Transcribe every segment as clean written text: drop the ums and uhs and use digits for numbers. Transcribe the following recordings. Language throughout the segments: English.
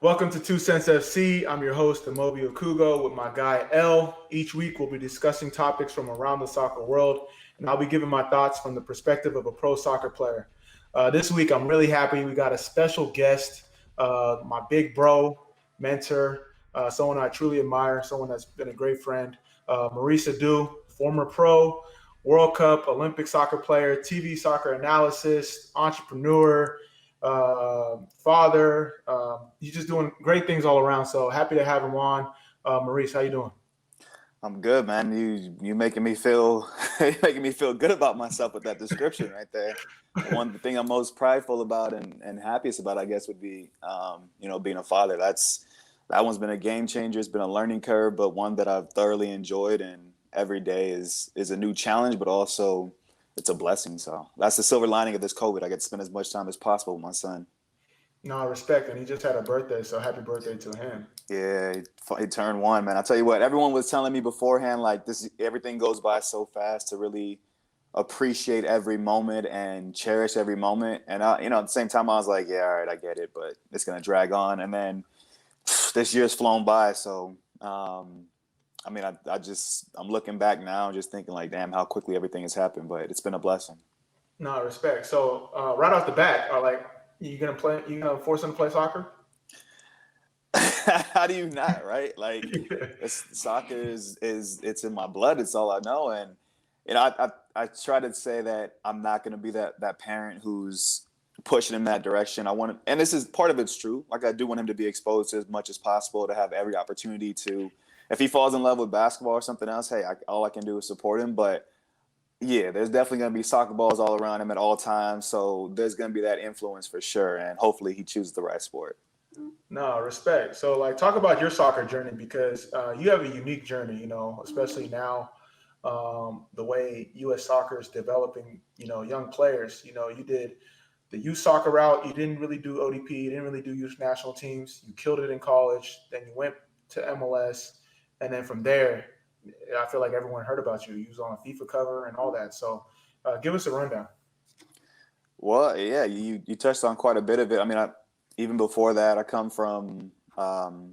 Welcome to 2Cents FC. I'm your host, Amobi Okugo, with my guy L. Each week, we'll be discussing topics from around the soccer world, and I'll be giving my thoughts from the perspective of a pro soccer player. This week, I'm really happy we got a special guest, my big bro, mentor, someone I truly admire, someone that's been a great friend, Maurice Edu, former pro, World Cup, Olympic soccer player, TV soccer analyst, entrepreneur, father. He's just doing great things all around. So happy to have him on. Maurice, how you doing? I'm good, man. You making me feel making me feel good about myself with that description right there. One thing I'm most prideful about and happiest about, I guess, would be being a father. That one's been a game changer. It's been a learning curve, but one that I've thoroughly enjoyed, and every day is a new challenge, but also it's a blessing. So that's the silver lining of this COVID. I get to spend as much time as possible with my son. No, respect. And he just had a birthday, so happy birthday to him. Yeah, he turned 1, man. I tell you what, everyone was telling me beforehand, like, everything goes by so fast, to really appreciate every moment and cherish every moment. And at the same time, I was like, yeah, all right, I get it, but it's gonna drag on. And then this year's flown by. So, I'm looking back now and just thinking, like, damn, how quickly everything has happened. But it's been a blessing. No, respect. So right off the bat, you gonna force him to play soccer? How do you not, right? Like, soccer is it's in my blood. It's all I know. And I try to say that I'm not going to be that parent who's pushing him that direction. I want him, and this is part of it's true. Like, I do want him to be exposed to as much as possible, to have every opportunity to. If he falls in love with basketball or something else, hey, all I can do is support him. But yeah, there's definitely going to be soccer balls all around him at all times. So there's going to be that influence for sure. And hopefully he chooses the right sport. No, respect. So, talk about your soccer journey, because you have a unique journey, especially now, the way U.S. soccer is developing, young players. You did the youth soccer route. You didn't really do ODP. You didn't really do youth national teams. You killed it in college. Then you went to MLS. And then from there, I feel like everyone heard about you. You was on a FIFA cover and all that. So give us a rundown. Well, yeah, you touched on quite a bit of it. I mean, even before that, I come from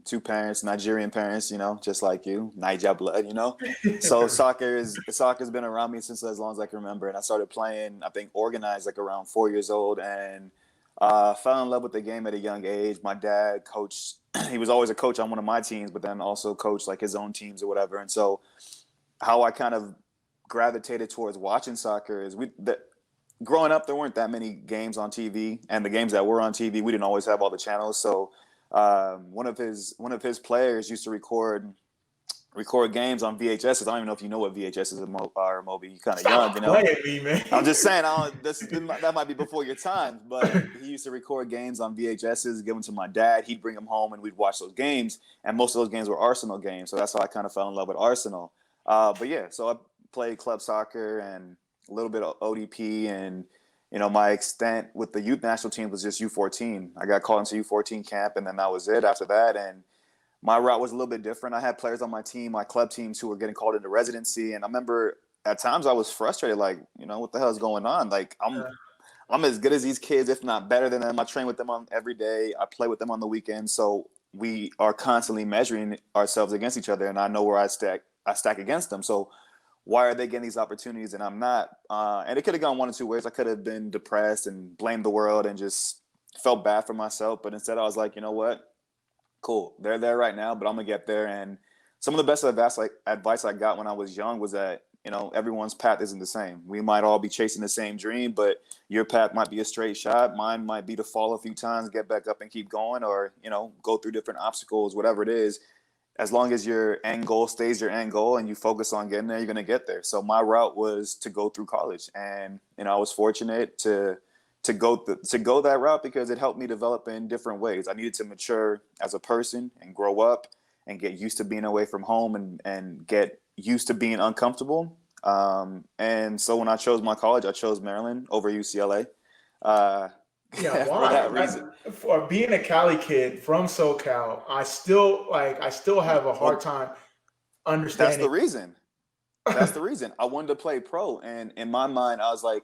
two parents, Nigerian parents, just like you, Niger blood, So soccer's been around me since as long as I can remember. And I started playing, I think, organized like around 4 years old, and fell in love with the game at a young age. My dad coached. He was always a coach on one of my teams, but then also coached like his own teams or whatever. And so how I kind of gravitated towards watching soccer is growing up, there weren't that many games on TV, and the games that were on TV, we didn't always have all the channels. So one of his players used to record games on VHS. I don't even know if you know what VHS are, Moby. You're kind of young, Playing me, man. I'm just saying, that might be before your time. But he used to record games on VHSs, give them to my dad. He'd bring them home, and we'd watch those games. And most of those games were Arsenal games, so that's how I kind of fell in love with Arsenal. But yeah, so I played club soccer and a little bit of ODP, and my extent with the youth national team was just U14. I got called into U14 camp, and then that was it after that. And my route was a little bit different. I had players on my team, my club teams, who were getting called into residency, and I remember at times I was frustrated, like, what the hell is going on? Like, I'm as good as these kids, if not better than them. I train with them every day. I play with them on the weekends, so we are constantly measuring ourselves against each other, and I know where I stack against them. So why are they getting these opportunities and I'm not? And it could have gone one of two ways. I could have been depressed and blamed the world and just felt bad for myself. But instead I was like, you know what? Cool. They're there right now, but I'm going to get there. And some of the best advice I got when I was young was that, everyone's path isn't the same. We might all be chasing the same dream, but your path might be a straight shot. Mine might be to fall a few times, get back up and keep going, or, go through different obstacles, whatever it is. As long as your end goal stays your end goal and you focus on getting there, you're going to get there. So my route was to go through college, and I was fortunate to go that route because it helped me develop in different ways. I needed to mature as a person and grow up and get used to being away from home and get used to being uncomfortable. And so when I chose my college, I chose Maryland over UCLA. Yeah, for why? that reason. For being a Cali kid from SoCal, I still have a hard time understanding. That's the reason. That's the reason. I wanted to play pro. And in my mind, I was like,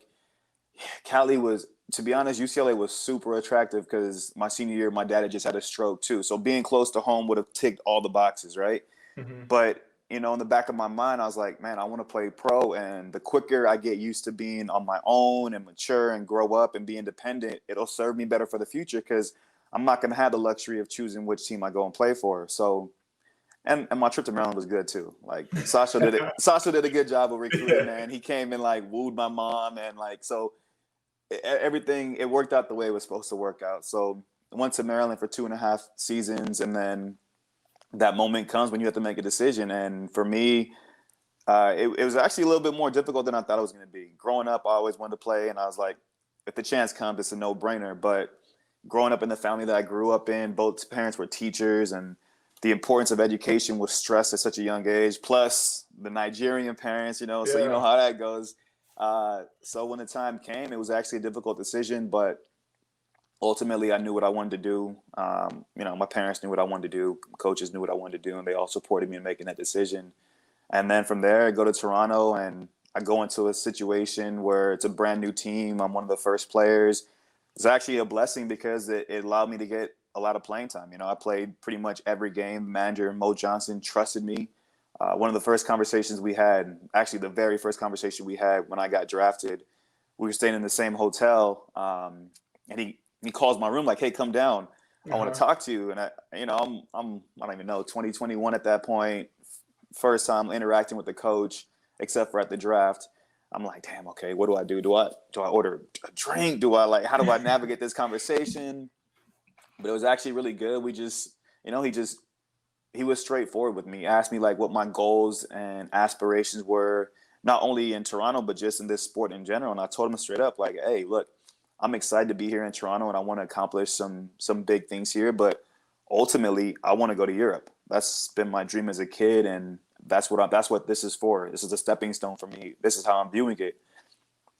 Cali was, to be honest, UCLA was super attractive because my senior year, my dad had just had a stroke too. So being close to home would have ticked all the boxes, right? Mm-hmm. But, in the back of my mind, I was like, man, I want to play pro. And the quicker I get used to being on my own and mature and grow up and be independent, it'll serve me better for the future because I'm not going to have the luxury of choosing which team I go and play for. So, and my trip to Maryland was good too. Like Sasha did it. Sasha did a good job of recruiting, Yeah. man. He came and like wooed my mom and like, so everything, it worked out the way it was supposed to work out. So I went to Maryland for 2.5 seasons, and then that moment comes when you have to make a decision. And for me, it was actually a little bit more difficult than I thought it was going to be. Growing up, I always wanted to play, and I was like, if the chance comes, it's a no-brainer. But growing up in the family that I grew up in, both parents were teachers, and the importance of education was stressed at such a young age. Plus the Nigerian parents, so you know how that goes. So when the time came, it was actually a difficult decision, but ultimately I knew what I wanted to do. My parents knew what I wanted to do. Coaches knew what I wanted to do, and they all supported me in making that decision. And then from there, I go to Toronto, and I go into a situation where it's a brand new team. I'm one of the first players. It's actually a blessing because it allowed me to get a lot of playing time. I played pretty much every game. Manager Mo Johnson trusted me. One of the first conversations we had, actually the very first conversation we had when I got drafted, we were staying in the same hotel, and he calls my room like, "Hey, come down. I want to talk to you." And I don't even know, 2021 at that point, first time interacting with the coach, except for at the draft. I'm like, damn, okay, what do I do? Do I order a drink? How do I navigate this conversation? But it was actually really good. We just, he was straightforward with me, asked me like what my goals and aspirations were, not only in Toronto, but just in this sport in general. And I told him straight up, like, hey, look, I'm excited to be here in Toronto and I want to accomplish some big things here, but ultimately I want to go to Europe. That's been my dream as a kid, and that's what this is for. This is a stepping stone for me. This is how I'm viewing it.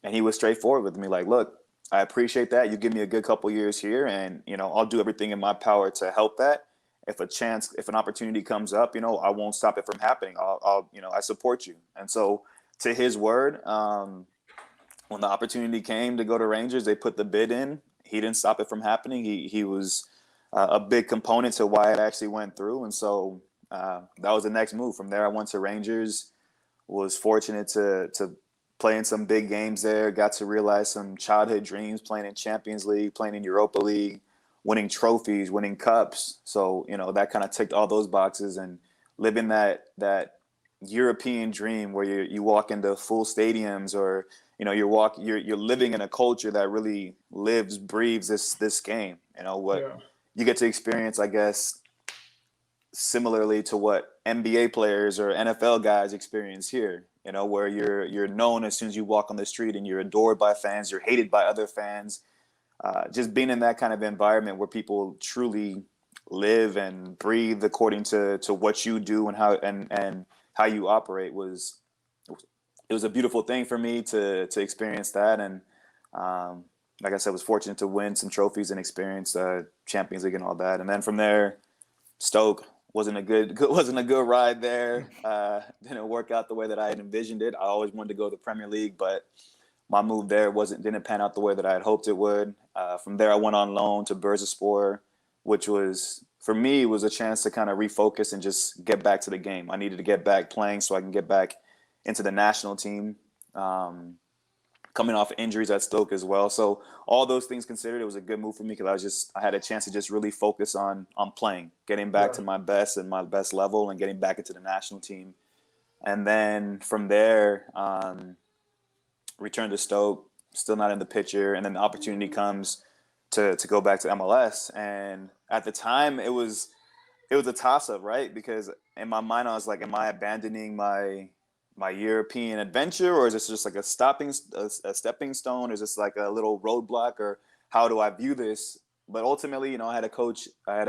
And he was straightforward with me, like, look, I appreciate that. You give me a good couple years here, and I'll do everything in my power to help that. If an opportunity comes up, I won't stop it from happening. I support you. And so, to his word, when the opportunity came to go to Rangers, they put the bid in. He didn't stop it from happening. He was a big component to why it actually went through. And so that was the next move. From there, I went to Rangers. Was fortunate to play in some big games there. Got to realize some childhood dreams, playing in Champions League, playing in Europa League, winning trophies, winning cups. So that kind of ticked all those boxes, and living that European dream where you walk into full stadiums, or you're living in a culture that really lives, breathes this game. You get to experience, I guess, similarly to what NBA players or NFL guys experience here, where you're known as soon as you walk on the street, and you're adored by fans, you're hated by other fans. Just being in that kind of environment where people truly live and breathe according to what you do and how you operate was a beautiful thing for me to experience that. And like I said, was fortunate to win some trophies and experience Champions League and all that. And then from there, Stoke wasn't a good ride there. Didn't work out the way that I had envisioned it. I always wanted to go to the Premier League, but my move there didn't pan out the way that I had hoped it would. From there, I went on loan to Bursaspor, which was, for me, was a chance to kind of refocus and just get back to the game. I needed to get back playing so I can get back into the national team. Coming off injuries at Stoke as well. So all those things considered, it was a good move for me because I had a chance to just really focus on playing, getting back to my best and my best level, and getting back into the national team. And then from there, return to Stoke, still not in the picture. And then the opportunity comes to go back to MLS. And at the time, it was a toss-up, right? Because in my mind, I was like, am I abandoning my European adventure, or is this just like a stepping stone? Is this like a little roadblock, or how do I view this? But ultimately, I had a coach. I had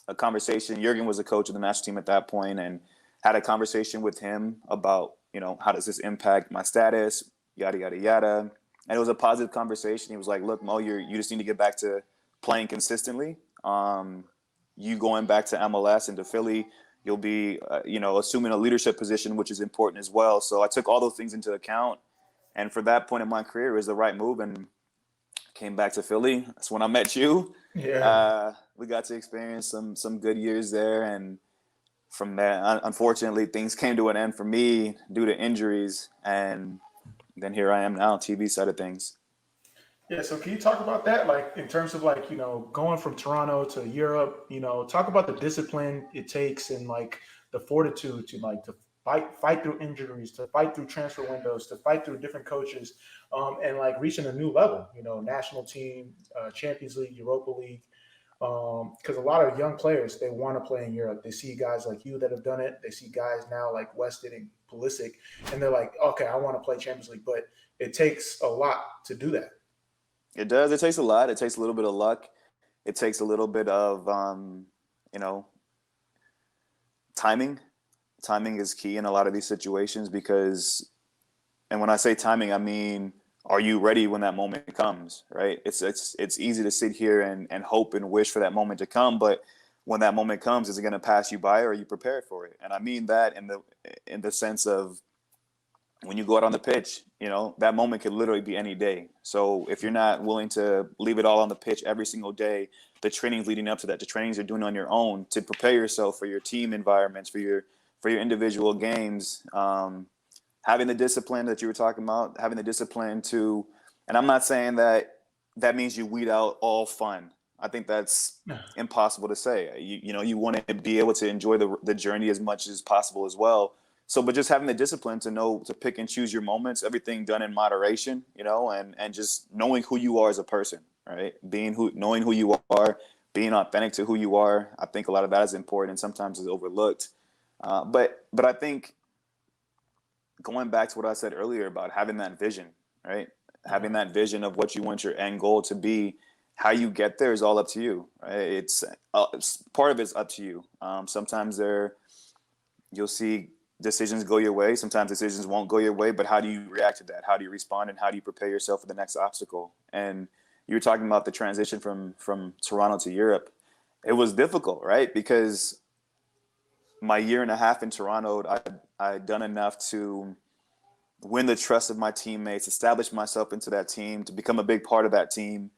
a conversation. Jurgen was a coach of the national team at that point, and had a conversation with him about, how does this impact my status, yada, yada, yada. And it was a positive conversation. He was like, look, Mo, you just need to get back to playing consistently. You going back to MLS and to Philly, You'll be, assuming a leadership position, which is important as well. So I took all those things into account. And for that point in my career, it was the right move. And came back to Philly. That's when I met you. Yeah. We got to experience some good years there. And from there, unfortunately, things came to an end for me due to injuries. And then here I am now, TV side of things. Yeah, so can you talk about that? Like in terms of like, going from Toronto to Europe, talk about the discipline it takes and like the fortitude to like to fight through injuries, to fight through transfer windows, to fight through different coaches, and like reaching a new level, national team, Champions League, Europa League. Because a lot of young players, they want to play in Europe. They see guys like you that have done it. They see guys now like Weston and Pulisic, and they're like, okay, I want to play Champions League. But it takes a lot to do that. It does. It takes a lot. It takes a little bit of luck. It takes a little bit of, timing. Timing is key in a lot of these situations because, and when I say timing, I mean, are you ready when that moment comes, right? It's easy to sit here and hope and wish for that moment to come, but when that moment comes, is it going to pass you by or are you prepared for it? And I mean that in the sense of when you go out on the pitch, that moment could literally be any day. So if you're not willing to leave it all on the pitch every single day, the trainings leading up to that, the trainings you're doing on your own to prepare yourself for your team environments, for your individual games, having the discipline that you were talking about, having the discipline to, and I'm not saying that means you weed out all fun. I think that's impossible to say. You want to be able to enjoy the journey as much as possible as well. So, but just having the discipline to know to pick and choose your moments, everything done in moderation, and just knowing who you are as a person, right? Knowing who you are, being authentic to who you are. I think a lot of that is important and sometimes is overlooked. But I think going back to what I said earlier about having that vision, right? Having that vision of what you want your end goal to be, how you get there is all up to you, right? It's part of it's up to you. Sometimes you'll see decisions go your way. Sometimes decisions won't go your way, but how do you react to that? How do you respond and how do you prepare yourself for the next obstacle? And you were talking about the transition from Toronto to Europe. It was difficult, right? Because my year and a half in Toronto, I'd done enough to win the trust of my teammates, establish myself into that team, to become a big part of that team,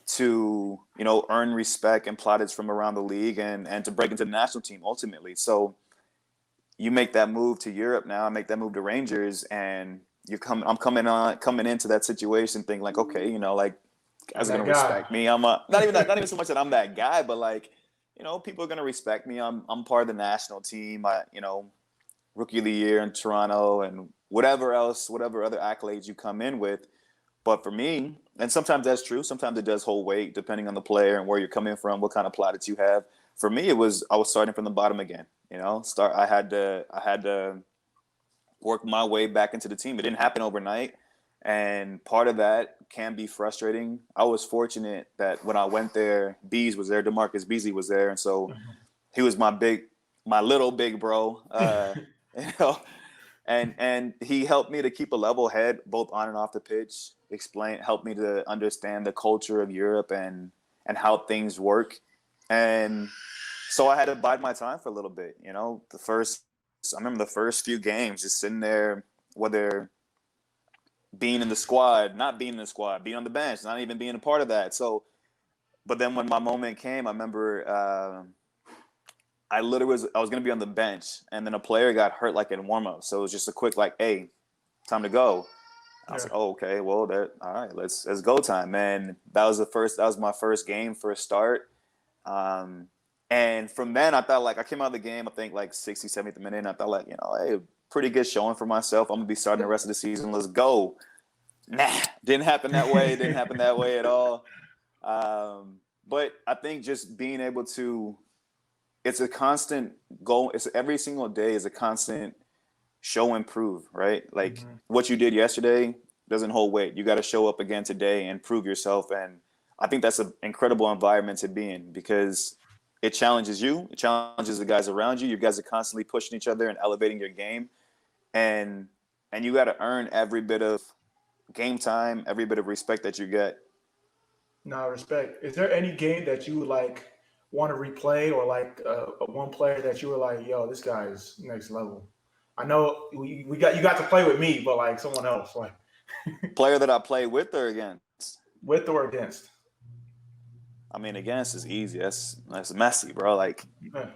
to, earn respect and plaudits from around the league and to break into the national team ultimately. So you make that move to Europe now, I make that move to Rangers, and I'm coming into that situation thinking like, okay, guys are gonna respect me. I'm not even so much that I'm that guy, but like, people are gonna respect me. I'm part of the national team. Rookie of the year in Toronto and whatever other accolades you come in with. But for me, and sometimes that's true, sometimes it does hold weight depending on the player and where you're coming from, what kind of plaudits you have. For me, I was starting from the bottom again. I had to work my way back into the team. It didn't happen overnight, and part of that can be frustrating. I was fortunate that when I went there, Bees was there, DeMarcus Beasley was there, and so he was my little big bro, and he helped me to keep a level head both on and off the pitch. Helped me to understand the culture of Europe and how things work, and so I had to bide my time for a little bit. I remember the first few games just sitting there, whether being in the squad, not being in the squad, being on the bench, not even being a part of that. So, but then when my moment came, I remember I was going to be on the bench, and then a player got hurt like in warm-up. So it was just a quick like, hey, time to go. I was like, oh, okay, well, all right, let's go time. And that was my first game, first start. And from then I thought I came out of the game, I think 60, 70th minute. And I thought hey, pretty good showing for myself. I'm gonna be starting the rest of the season. Let's go. Nah, didn't happen that way. Didn't happen that way at all. But I think just being able to, it's a constant goal. It's every single day is a constant show and prove, right? What you did yesterday doesn't hold weight. You got to show up again today and prove yourself. And I think that's an incredible environment to be in because it challenges you. It challenges the guys around you. You guys are constantly pushing each other and elevating your game. And you got to earn every bit of game time, every bit of respect that you get. No, respect. Is there any game that you want to replay, or like a one player that you were like, yo, this guy is next level? I know you got to play with me, but like someone else, like Player that I play with or against? with or against. I mean, against is easy. That's Messi, bro. Like Yeah.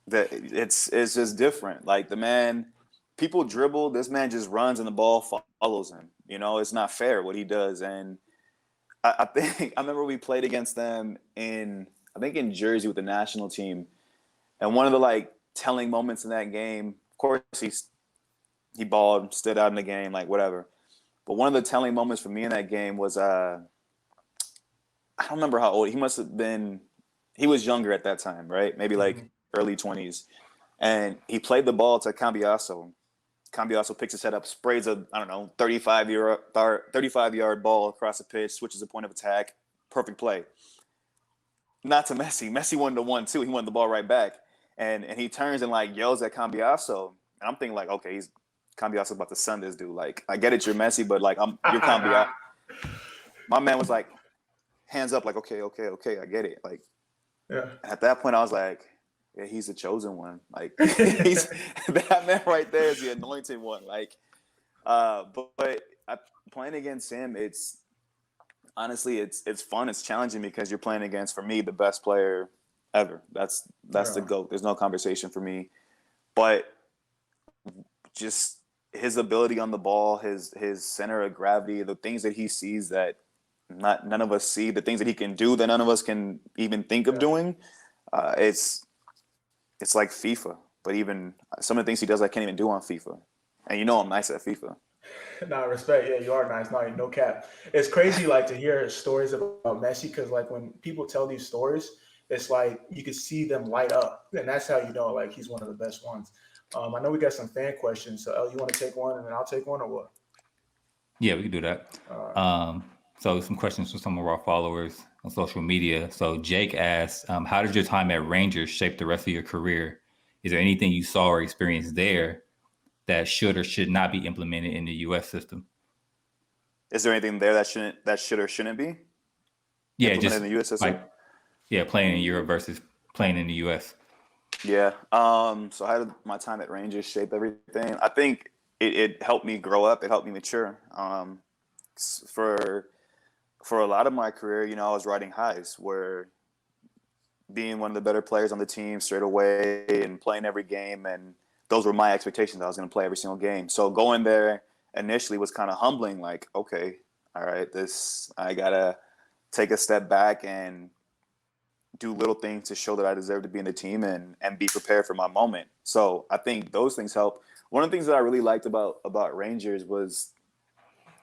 that, it's just different. Like the man, people dribble. This man just runs and the ball follows him. You know, it's not fair what he does. And I think I remember we played against them I think in Jersey with the national team. And one of the like telling moments in that game, of course, he balled, stood out in the game, like whatever. But one of the telling moments for me in that game was I don't remember how old he must have been. He was younger at that time, right? Maybe like early 20s. And he played the ball to Cambiaso. Cambiaso picks his head up, sprays a, I don't know, 35-yard ball across the pitch, switches the point of attack. Perfect play. Not to Messi. Messi wanted the 1-2. He wanted the ball right back. And he turns and like yells at Cambiaso. And I'm thinking like, okay, Cambiaso's about to sun this dude. Like, I get it, you're Messi, but like you're Cambiaso. My man was like, hands up, like, okay, I get it. Like, Yeah. At that point, I was like, yeah, he's the chosen one. Like, that man right there is the anointed one. Like, but playing against him, honestly, it's fun. It's challenging because you're playing against, for me, the best player ever. That's the GOAT. There's no conversation for me. But just his ability on the ball, his center of gravity, the things that he sees that none of us see, the things that he can do that none of us can even think of doing. It's like FIFA, but even some of the things he does I can't even do on FIFA. And you know I'm nice at FIFA. No, respect. Yeah, you are nice. No cap. It's crazy, like, to hear stories about Messi, because like when people tell these stories, it's like you can see them light up, and that's how you know like he's one of the best ones. I know we got some fan questions. So, El, you want to take one, and then I'll take one, or what? Yeah, we can do that. So some questions from some of our followers on social media. So Jake asked, how did your time at Rangers shape the rest of your career? Is there anything you saw or experienced there that should or should not be implemented in the U.S. system? Is there anything there that should or shouldn't be implemented in the U.S. system? Like, yeah, playing in Europe versus playing in the U.S. Yeah. So how did my time at Rangers shape everything? I think it helped me grow up. It helped me mature. For a lot of my career, you know, I was riding highs where being one of the better players on the team straight away and playing every game. And those were my expectations. I was going to play every single game. So going there initially was kind of humbling. Like, okay, all right, I got to take a step back and do little things to show that I deserve to be in the team and be prepared for my moment. So I think those things help. One of the things that I really liked about Rangers was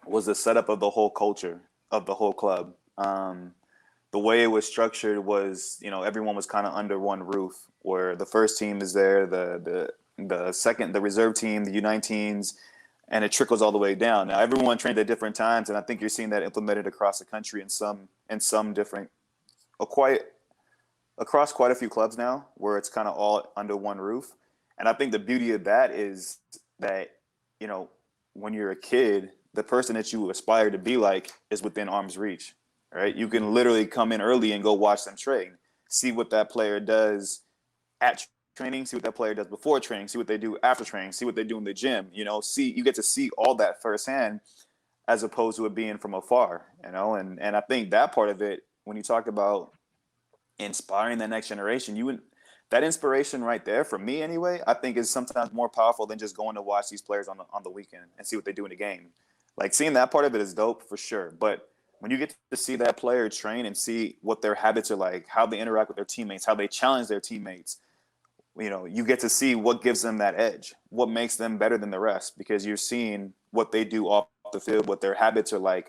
the setup of the whole culture of the whole club. The way it was structured was, you know, everyone was kind of under one roof, where the first team is there, the second, the reserve team, the U19s, and it trickles all the way down. Now everyone trained at different times, and I think you're seeing that implemented across the country in some different, across quite a few clubs now, where it's kind of all under one roof. And I think the beauty of that is that, you know, when you're a kid, the person that you aspire to be like is within arm's reach, right? You can literally come in early and go watch them train, see what that player does at training, see what that player does before training, see what they do after training, see what they do in the gym, you know, you get to see all that firsthand as opposed to it being from afar, you know? And I think that part of it, when you talk about inspiring the next generation, that inspiration right there, for me anyway, I think is sometimes more powerful than just going to watch these players on the weekend and see what they do in the game. Like, seeing that part of it is dope for sure. But when you get to see that player train and see what their habits are like, how they interact with their teammates, how they challenge their teammates, you know, you get to see what gives them that edge, what makes them better than the rest, because you're seeing what they do off the field, what their habits are like.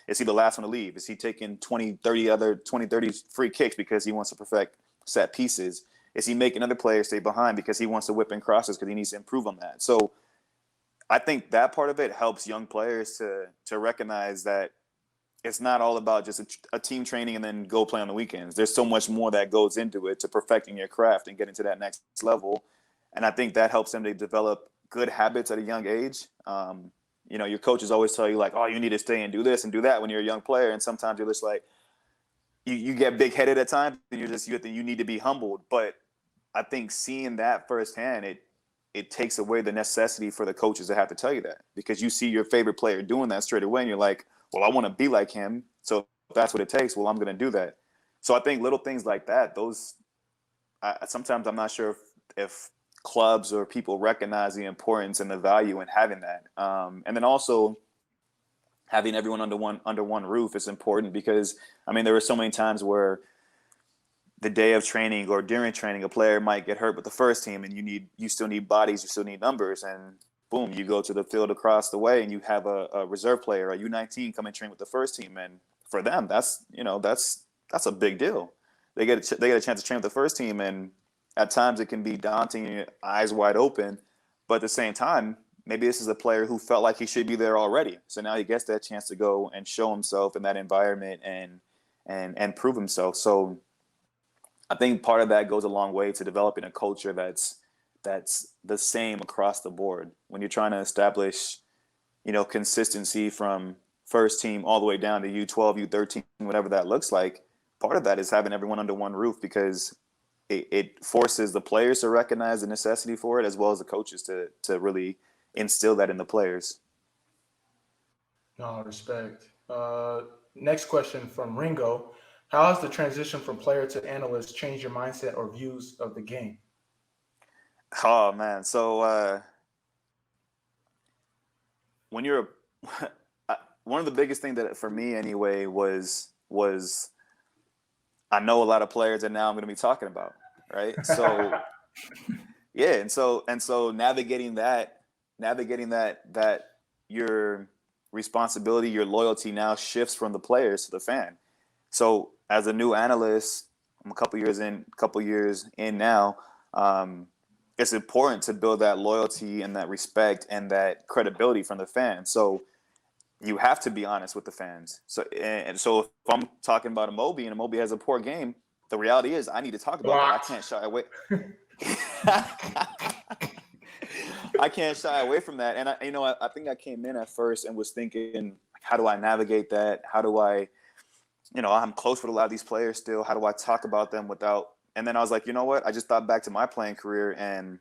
Is he the last one to leave? Is he taking 20, 30 free kicks because he wants to perfect set pieces? Is he making other players stay behind because he wants to whip in crosses because he needs to improve on that? So I think that part of it helps young players to recognize that it's not all about just a team training and then go play on the weekends. There's so much more that goes into it to perfecting your craft and getting to that next level. And I think that helps them to develop good habits at a young age. You know, your coaches always tell you like, oh, you need to stay and do this and do that when you're a young player. And sometimes you're just like, you get big headed at times, and you need to be humbled. But I think seeing that firsthand, it takes away the necessity for the coaches to have to tell you that, because you see your favorite player doing that straight away, and you're like, well, I want to be like him. So if that's what it takes, well, I'm going to do that. So I think little things like that, sometimes I'm not sure if clubs or people recognize the importance and the value in having that. And then also having everyone under one roof is important, because I mean, there were so many times where the day of training or during training, a player might get hurt with the first team, and you still need bodies, you still need numbers, and boom, you go to the field across the way and you have a reserve player, a U19 come and train with the first team. And for them, that's a big deal. They get a chance to train with the first team, and at times it can be daunting, eyes wide open, but at the same time, maybe this is a player who felt like he should be there already. So now he gets that chance to go and show himself in that environment and prove himself. So I think part of that goes a long way to developing a culture that's the same across the board. When you're trying to establish, consistency from first team all the way down to U12, U13, whatever that looks like, part of that is having everyone under one roof, because it forces the players to recognize the necessity for it, as well as the coaches to really instill that in the players. No, respect. Next question from Ringo. How has the transition from player to analyst changed your mindset or views of the game? Oh, man. So when you're one of the biggest things that for me anyway was I know a lot of players that now I'm going to be talking about, right? So yeah, and so navigating that your responsibility, your loyalty now shifts from the players to the fan. So as a new analyst, I'm a couple years in now. It's important to build that loyalty and that respect and that credibility from the fans. So you have to be honest with the fans. So if I'm talking about Amobi and Amobi has a poor game, the reality is I need to talk about that. I can't shy away. I can't shy away from that. And I think I came in at first and was thinking, how do I navigate that? How do I, I'm close with a lot of these players still. How do I talk about them without? And then I was like, you know what? I just thought back to my playing career, and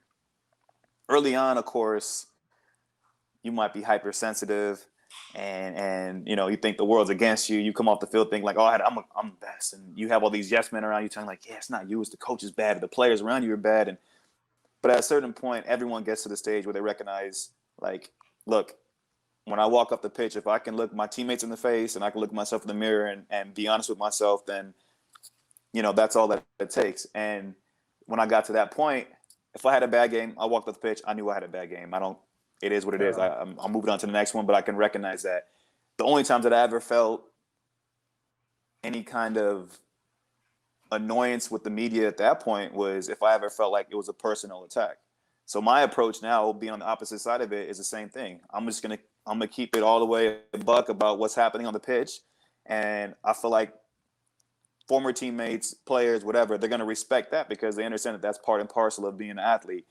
early on, of course, you might be hypersensitive, and you think the world's against you. You come off the field thinking like, oh, I'm the best, and you have all these yes men around you telling like, yeah, it's not you, it's the coach is bad, or the players around you are bad. But at a certain point, everyone gets to the stage where they recognize, like, look, when I walk off the pitch, if I can look my teammates in the face and I can look myself in the mirror and be honest with myself, then that's all that it takes. And when I got to that point, if I had a bad game, I walked off the pitch, I knew I had a bad game. It is what it is. I'll move on to the next one, but I can recognize that. The only times that I ever felt any kind of annoyance with the media at that point was if I ever felt like it was a personal attack. So my approach now, being on the opposite side of it, is the same thing. I'm gonna keep it all the way a buck about what's happening on the pitch, and I feel like former teammates, players, whatever, they're gonna respect that because they understand that that's part and parcel of being an athlete.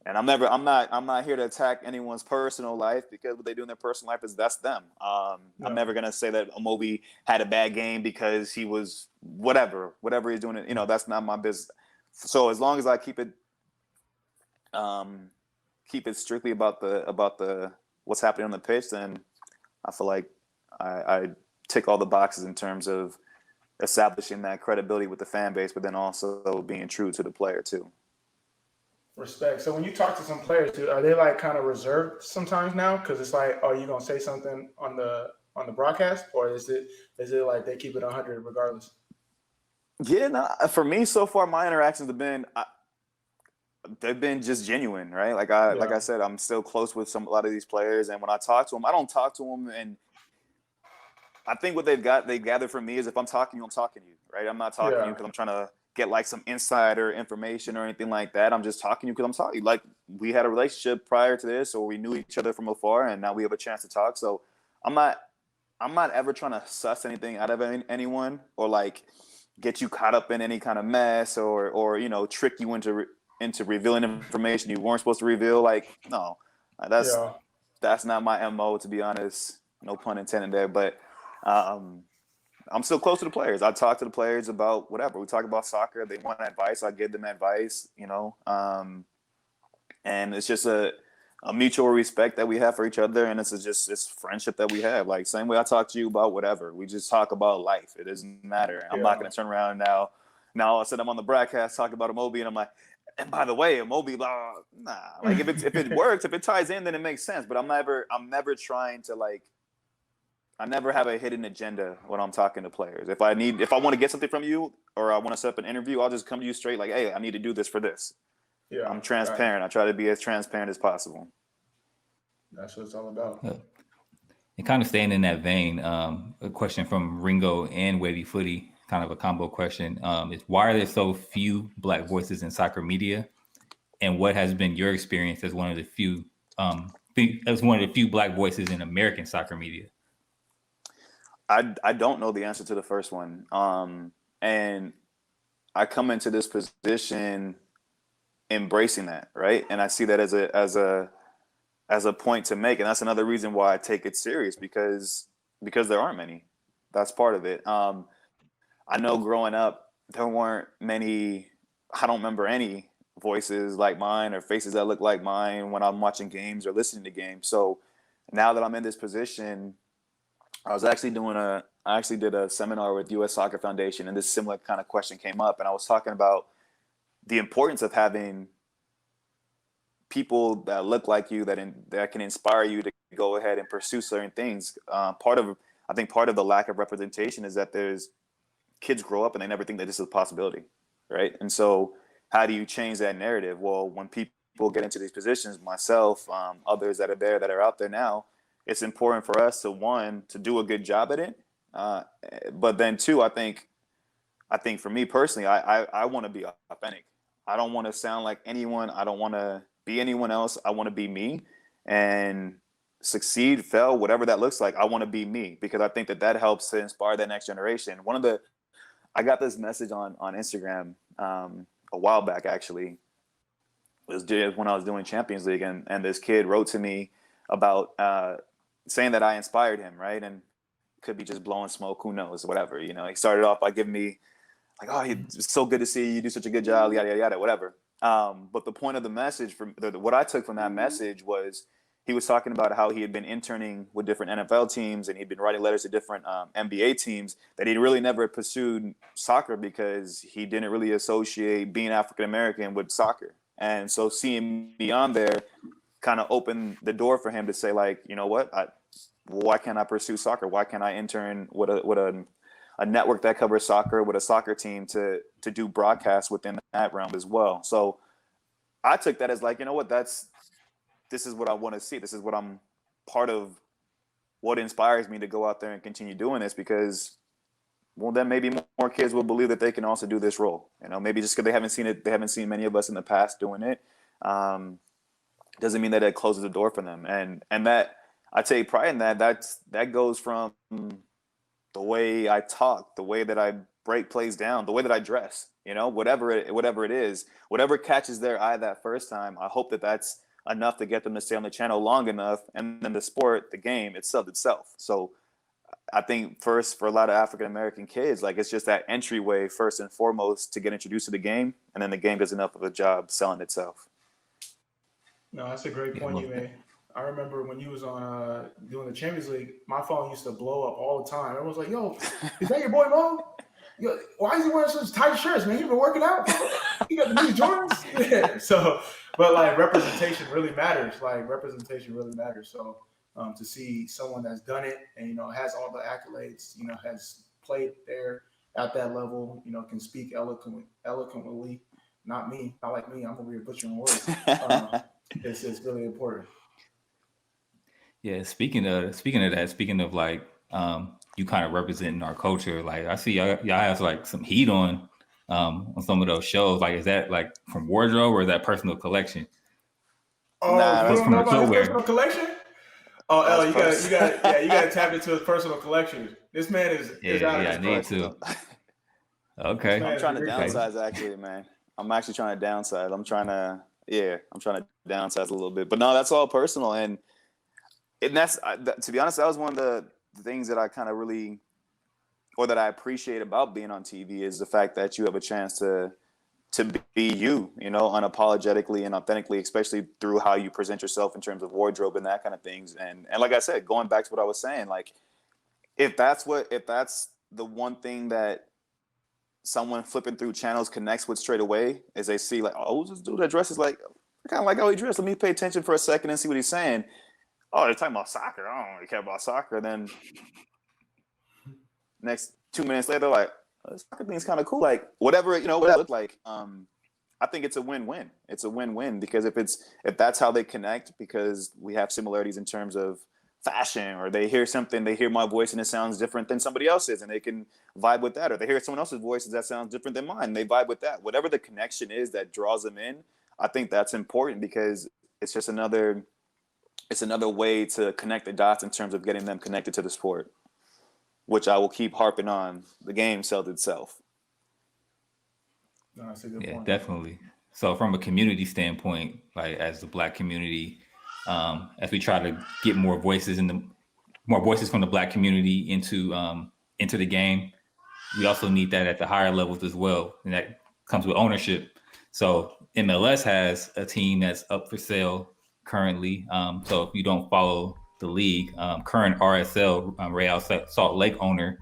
And I'm not here to attack anyone's personal life, because what they do in their personal life that's them. I'm never gonna say that Amobi had a bad game because he was whatever he's doing. That's not my business. So as long as I keep it strictly about the what's happening on the pitch, then I feel like I tick all the boxes in terms of establishing that credibility with the fan base, but then also being true to the player too. Respect. So when you talk to some players, too, are they like kind of reserved sometimes now? Because it's like, are you gonna say something on the broadcast, or is it like they keep it 100 regardless? Yeah, no. For me, so far, my interactions have been they've been just genuine, right? Like I said, I'm still close with a lot of these players, and when I talk to them, I don't talk to them, and I think what they gather from me is if I'm talking to you, I'm talking to you, right? I'm not talking to you because I'm trying to get like some insider information or anything like that. I'm just talking to you because I'm talking. Like, we had a relationship prior to this, or we knew each other from afar, and now we have a chance to talk. So I'm not ever trying to suss anything out of anyone, or like get you caught up in any kind of mess, or trick you into revealing information you weren't supposed to reveal. Like, no, that's not my MO, to be honest. No pun intended there, but I'm still close to the players. I talk to the players about whatever. We talk about soccer. They want advice. I give them advice, and it's just a mutual respect that we have for each other. And it's friendship that we have. Like same way I talk to you about whatever. We just talk about life. It doesn't matter. I'm not going to turn around now. Now all of a sudden I'm on the broadcast talking about Amobi and I'm like, and by the way, Amobi, blah, nah. Like if it works, if it ties in, then it makes sense. But I'm never trying to I never have a hidden agenda when I'm talking to players. If I want to get something from you or I want to set up an interview, I'll just come to you straight like, hey, I need to do this for this. Yeah, I'm transparent. Right. I try to be as transparent as possible. That's what it's all about. And kind of staying in that vein, a question from Ringo and Wavy Footy, kind of a combo question, is why are there so few Black voices in soccer media? And what has been your experience as one of the few Black voices in American soccer media? I don't know the answer to the first one. And I come into this position embracing that, right? And I see that as a point to make. And that's another reason why I take it serious because there aren't many. That's part of it. I know growing up, there weren't many, I don't remember any voices like mine or faces that look like mine when I'm watching games or listening to games. So now that I'm in this position, I actually did a seminar with U.S. Soccer Foundation, and this similar kind of question came up. And I was talking about the importance of having people that look like you that can inspire you to go ahead and pursue certain things. I think part of the lack of representation is that there's kids grow up and they never think that this is a possibility, right? And so how do you change that narrative? Well, when people get into these positions, myself, others that are out there now, it's important for us to do a good job at it. But then two, I think for me personally, I want to be authentic. I don't want to sound like anyone. I don't want to be anyone else. I want to be me and succeed, fail, whatever that looks like. I want to be me because I think that helps to inspire that next generation. I got this message on Instagram a while back, actually. It was when I was doing Champions League, and this kid wrote to me about saying that I inspired him, right? And could be just blowing smoke, who knows, whatever. He started off by giving me like, oh, it's so good to see you. You do such a good job, yada, yada, yada, whatever. But the point of the message, what I took from that message was he was talking about how he had been interning with different NFL teams and he'd been writing letters to different NBA teams, that he really never pursued soccer because he didn't really associate being African-American with soccer. And so seeing me on there kind of opened the door for him to say, like, you know what, why can't I pursue soccer? Why can't I intern with a network that covers soccer with a soccer team to do broadcasts within that realm as well? So I took that as like, you know what, this is what I want to see. This is what I'm part of what inspires me to go out there and continue doing this because, well, then maybe more kids will believe that they can also do this role. Maybe just because they haven't seen it, they haven't seen many of us in the past doing it. Doesn't mean that it closes the door for them. And that I take pride in that. That goes from the way I talk, the way that I break plays down, the way that I dress, whatever it is, whatever catches their eye that first time. I hope that that's enough to get them to stay on the channel long enough. And then the sport, the game, it sells itself. So I think first for a lot of African-American kids, like it's just that entryway first and foremost to get introduced to the game. And then the game does enough of a job selling itself. No, that's a great point you made. I remember when you was on doing the Champions League, my phone used to blow up all the time. Everyone's like, yo, is that your boy Mo? Yo, why is he wearing such tight shirts, man? He been working out? He got the new Jordans? Yeah. So, but like representation really matters. So to see someone that's done it and, has all the accolades, has played there at that level, can speak eloquently. Not like me. I'm over here butchering words. It's really important. Yeah, speaking of like you kind of representing our culture, like I see y'all have like some heat on some of those shows. Like, is that like from wardrobe or is that personal collection? Oh, you don't know about his personal collection? Oh, L, you gotta tap into his personal collection. This man is out of his need to. Okay. I'm trying to downsize actually, man. I'm actually trying to downsize. I'm trying to downsize a little bit. But no, that's all personal. And that's to be honest, that was one of the things that I kind of really or that I appreciate about being on TV is the fact that you have a chance to be you, unapologetically and authentically, especially through how you present yourself in terms of wardrobe and that kind of things. And like I said, going back to what I was saying, like if that's the one thing that someone flipping through channels connects with straight away, is they see like, oh, who's this dude that dresses like, I kind of like how he dressed. Let me pay attention for a second and see what he's saying. Oh, they're talking about soccer. I don't really care about soccer. Then next 2 minutes later, like, oh, this soccer thing's kind of cool. Like whatever it looked like. I think it's a win-win. It's a win-win because if that's how they connect, because we have similarities in terms of fashion, or they hear something, they hear my voice and it sounds different than somebody else's, and they can vibe with that, or they hear someone else's voice that sounds different than mine, and they vibe with that. Whatever the connection is that draws them in, I think that's important because it's just another way to connect the dots in terms of getting them connected to the sport, which I will keep harping on. The game sells itself. No, that's a good Yeah, point. definitely. So from a community standpoint, like as the Black community, as we try to get more voices from the Black community into the game, we also need that at the higher levels as well, and that comes with ownership. So MLS has a team that's up for sale currently. So if you don't follow the league, current RSL Real Salt Lake owner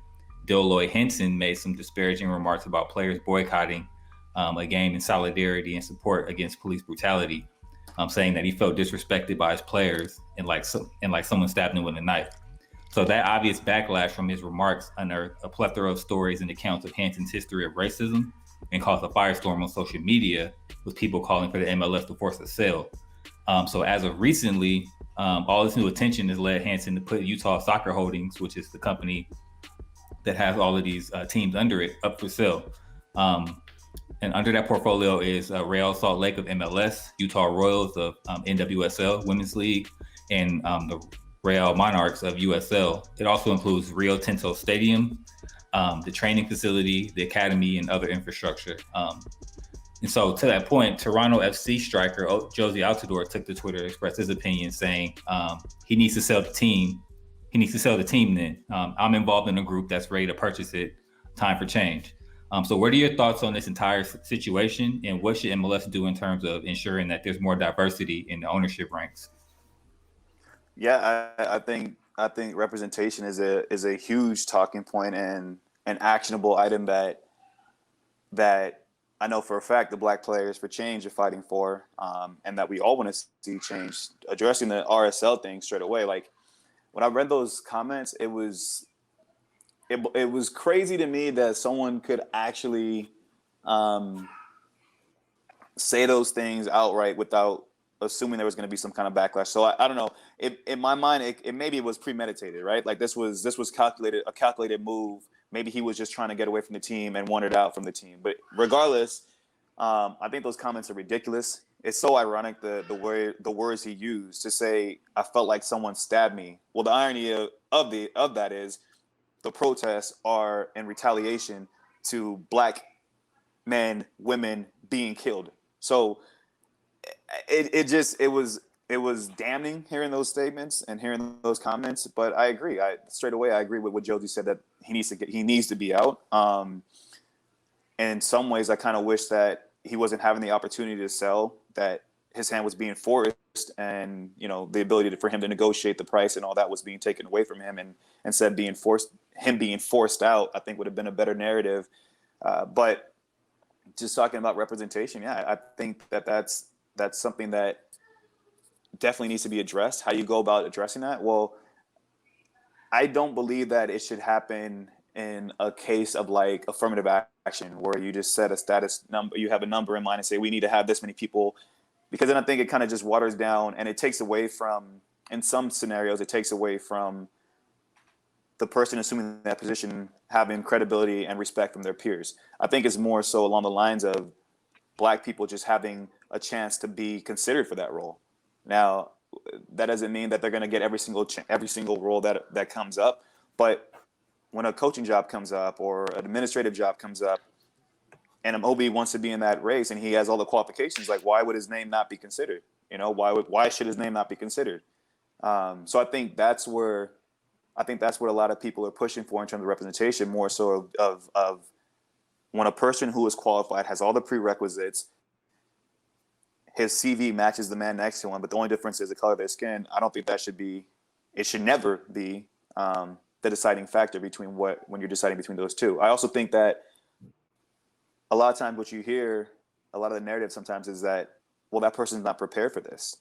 Deloy Henson made some disparaging remarks about players boycotting a game in solidarity and support against police brutality, saying that he felt disrespected by his players and like someone stabbed him with a knife. So that obvious backlash from his remarks unearthed a plethora of stories and accounts of Hanson's history of racism and caused a firestorm on social media, with people calling for the MLS to force a sale. So as of recently, all this new attention has led Hanson to put Utah Soccer Holdings, which is the company that has all of these teams under it, up for sale. And under that portfolio is Real Salt Lake of MLS, Utah Royals of NWSL Women's League, and the Real Monarchs of USL. It also includes Rio Tinto Stadium, the training facility, the academy, and other infrastructure. And so to that point, Toronto FC striker Josie Altidore took to Twitter to express his opinion, saying he needs to sell the team. He needs to sell the team then. I'm involved in a group that's ready to purchase it. Time for change. So what are your thoughts on this entire situation, and what should MLS do in terms of ensuring that there's more diversity in the ownership ranks? Yeah, I think representation is a huge talking point and an actionable item that I know for a fact the Black Players for Change are fighting for, and that we all want to see change. Addressing the RSL thing straight away, like when I read those comments, it was crazy to me that someone could actually say those things outright without assuming there was going to be some kind of backlash. So I don't know. In my mind, it maybe it was premeditated, right? Like this was a calculated move. Maybe he was just trying to get away from the team and wanted out from the team. But regardless, I think those comments are ridiculous. It's so ironic the words he used to say, "I felt like someone stabbed me." Well, the irony of that is the protests are in retaliation to Black men, women being killed. So it was damning hearing those statements and hearing those comments. But I agree. Straight away I agree with what Josie said, that he needs to be out. And in some ways, I kind of wish that he wasn't having the opportunity to sell, that his hand was being forced, and the ability for him to negotiate the price and all that was being taken away from him, and instead being forced out, I think would have been a better narrative. But just talking about representation, yeah, I think that's something that definitely needs to be addressed. How you go about addressing that? Well, I don't believe that it should happen in a case of like affirmative action where you just set a status number, you have a number in mind and say, we need to have this many people, because then I think it kind of just waters down, and it takes away from, in some scenarios, it takes away from the person assuming that position having credibility and respect from their peers. I think it's more so along the lines of Black people just having a chance to be considered for that role. Now, that doesn't mean that they're going to get every single role that comes up, but when a coaching job comes up or an administrative job comes up, and an OB wants to be in that race and he has all the qualifications, like why would his name not be considered? Why should his name not be considered? So I think that's where I think that's what a lot of people are pushing for in terms of representation, more so of when a person who is qualified has all the prerequisites, his CV matches the man next to him, but the only difference is the color of their skin. I don't think that should be, it should never be the deciding factor when you're deciding between those two. I also think that a lot of times what you hear, a lot of the narrative sometimes is that, well, that person's not prepared for this.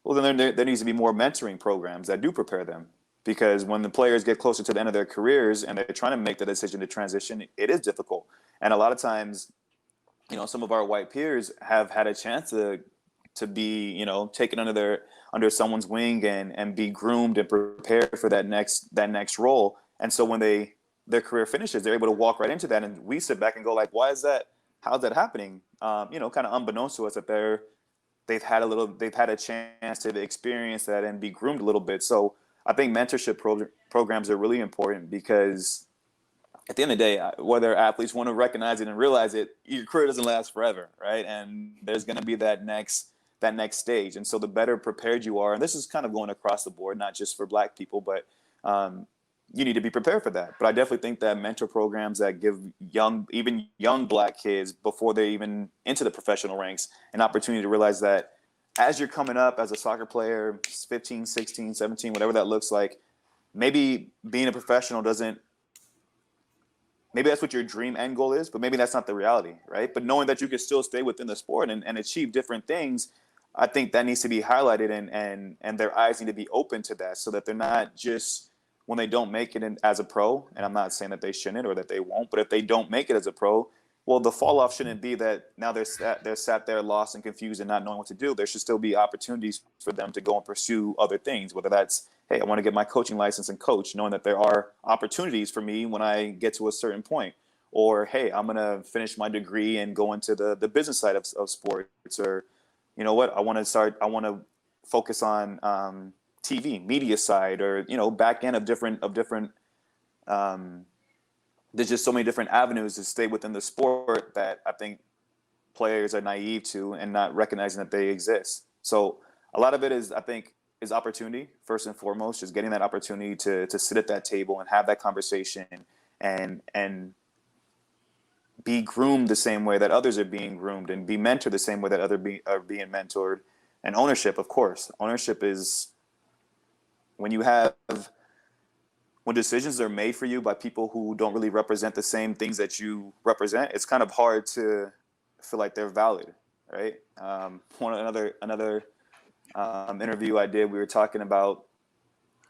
Well, then there needs to be more mentoring programs that do prepare them. Because when the players get closer to the end of their careers and they're trying to make the decision to transition, it is difficult. And a lot of times, some of our white peers have had a chance to be, taken under someone's wing and be groomed and prepared for that next role. And so when their career finishes, they're able to walk right into that. And we sit back and go like, why is that? How's that happening? Kind of unbeknownst to us that they've had a chance to experience that and be groomed a little bit. So I think mentorship programs are really important because at the end of the day, whether athletes want to recognize it and realize it, your career doesn't last forever, right? And there's going to be that next stage. And so the better prepared you are, and this is kind of going across the board, not just for Black people, but you need to be prepared for that. But I definitely think that mentor programs that give even young Black kids before they even into the professional ranks an opportunity to realize that as you're coming up as a soccer player, 15, 16, 17, whatever that looks like, maybe being a professional maybe that's what your dream end goal is, but maybe that's not the reality, right? But knowing that you can still stay within the sport and achieve different things, I think that needs to be highlighted and their eyes need to be open to that so that they're not just, when they don't make it as a pro, and I'm not saying that they shouldn't or that they won't, but if they don't make it as a pro, well, the fall off shouldn't be that now they're sat there lost and confused and not knowing what to do. There should still be opportunities for them to go and pursue other things, whether that's, hey, I want to get my coaching license and coach, knowing that there are opportunities for me when I get to a certain point. Or, hey, I'm going to finish my degree and go into the business side of sports. Or, you know what, I want to focus on TV, media side, or, back end of different there's just so many different avenues to stay within the sport that I think players are naive to and not recognizing that they exist. So a lot of it is, I think, is opportunity first and foremost, just getting that opportunity to sit at that table and have that conversation and be groomed the same way that others are being groomed and be mentored the same way that others are being mentored. And ownership, of course. Ownership is when decisions are made for you by people who don't really represent the same things that you represent, it's kind of hard to feel like they're valid, right? Another interview I did, we were talking about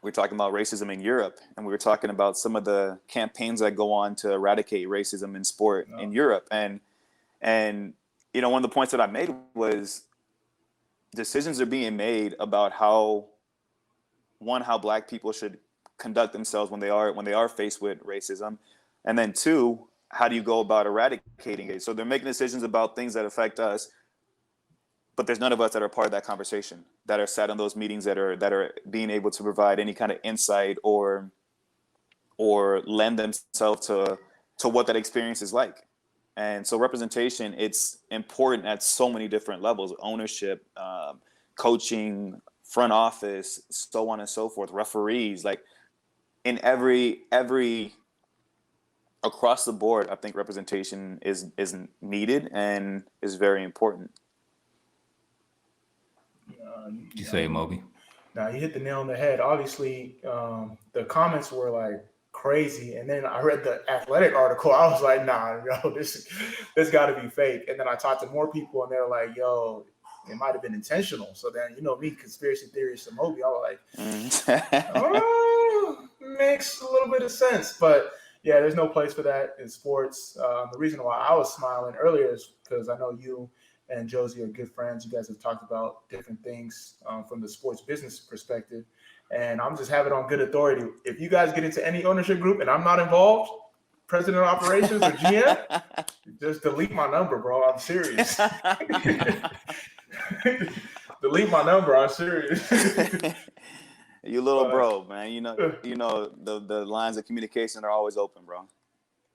racism in Europe, and we were talking about some of the campaigns that go on to eradicate racism in sport in Europe. And one of the points that I made was decisions are being made about how Black people should conduct themselves when they are faced with racism, and then two, how do you go about eradicating it? So they're making decisions about things that affect us, but there's none of us that are part of that conversation, that are sat in those meetings, that are being able to provide any kind of insight or lend themselves to what that experience is like. And so representation, it's important at so many different levels: ownership, coaching, front office, so on and so forth, referees, like in every across the board. I think representation is needed and is very important. You say, Moby? Now you hit the nail on the head. Obviously, the comments were like crazy, and then I read the Athletic article. I was like, nah, yo, this got to be fake. And then I talked to more people, and they're like, yo, it might have been intentional. So then, me, conspiracy theorist to Moby, I was like, oh, makes a little bit of sense. But yeah, there's no place for that in sports. The reason why I was smiling earlier is because I know you and Josie are good friends. You guys have talked about different things from the sports business perspective. And I'm just having it on good authority. If you guys get into any ownership group and I'm not involved, president of operations or GM, just delete my number, bro. I'm serious. Delete my number. I'm serious. You little bro, man. The lines of communication are always open, bro.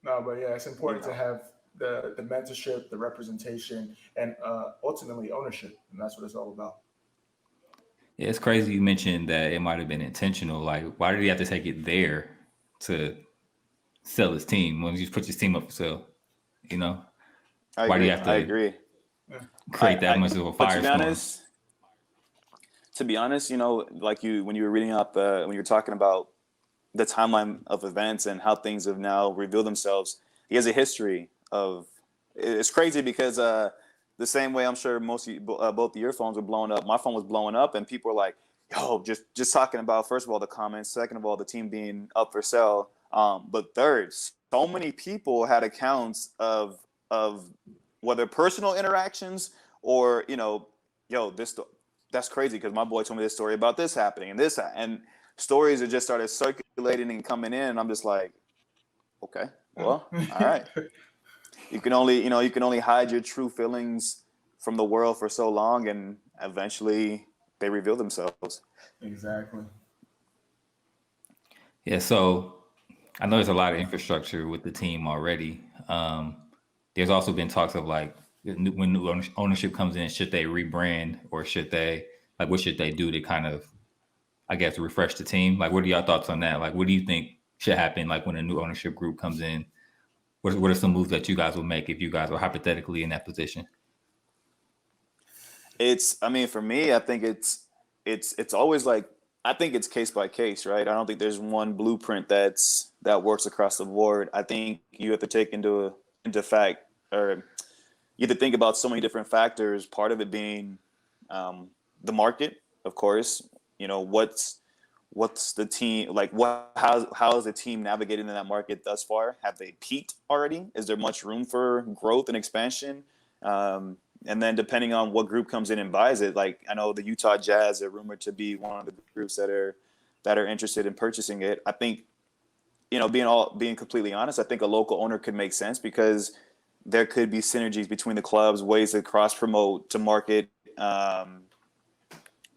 No, but yeah, it's important to have the mentorship, the representation, and ultimately ownership, and that's what it's all about. Yeah, it's crazy you mentioned that it might have been intentional. Like, why did he have to take it there to sell his team when you just put his team up for sale? You know, I why do you agree. have I to agree. create that much of a But firestorm? to be honest, you know, like when you were reading up, when you were talking about the timeline of events and how things have now revealed themselves, he has a history of. It's crazy because the same way I'm sure both of your phones were blowing up, my phone was blowing up, and people were like, "Yo, just talking about first of all the comments, second of all the team being up for sale, but third, so many people had accounts of whether personal interactions or yo, that's crazy because my boy told me this story about this happening and this and stories that just started circulating and coming in, and I'm just like, okay, well, all right. You can only hide your true feelings from the world for so long, and eventually they reveal themselves. Exactly. Yeah, so I know there's a lot of infrastructure with the team already. There's also been talks of like when new ownership comes in, should they rebrand or should they what should they do to kind of, I guess, refresh the team? Like, what are y'all thoughts on that? Like, what do you think should happen? Like when a new ownership group comes in, what are some moves that you guys will make if you guys were hypothetically in that position? I mean, for me, I think it's always like, I think it's case by case, right? I don't think there's one blueprint that works across the board. I think you have to take into fact, or you have to think about so many different factors. Part of it being the market, of course. You know, what's the team like? How is the team navigating in that market thus far? Have they peaked already? Is there much room for growth and expansion? And then depending on what group comes in and buys it, like I know the Utah Jazz are rumored to be one of the groups that are interested in purchasing it. I think, being completely honest, I think a local owner could make sense because there could be synergies between the clubs, ways to cross promote, to market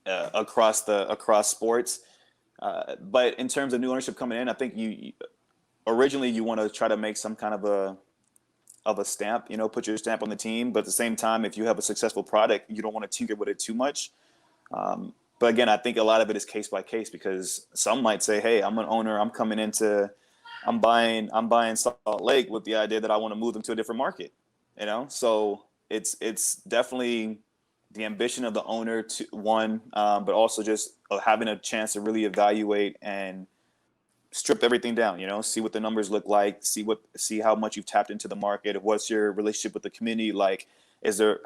across sports. But in terms of new ownership coming in, I think originally you want to try to make some kind of a stamp, put your stamp on the team. But at the same time, if you have a successful product, you don't want to tinker with it too much. But again, I think a lot of it is case by case because some might say, hey, I'm an owner. I'm buying Salt Lake with the idea that I want to move them to a different market, So it's definitely the ambition of the owner to one, but also just having a chance to really evaluate and strip everything down, see what the numbers look like, see how much you've tapped into the market, what's your relationship with the community like,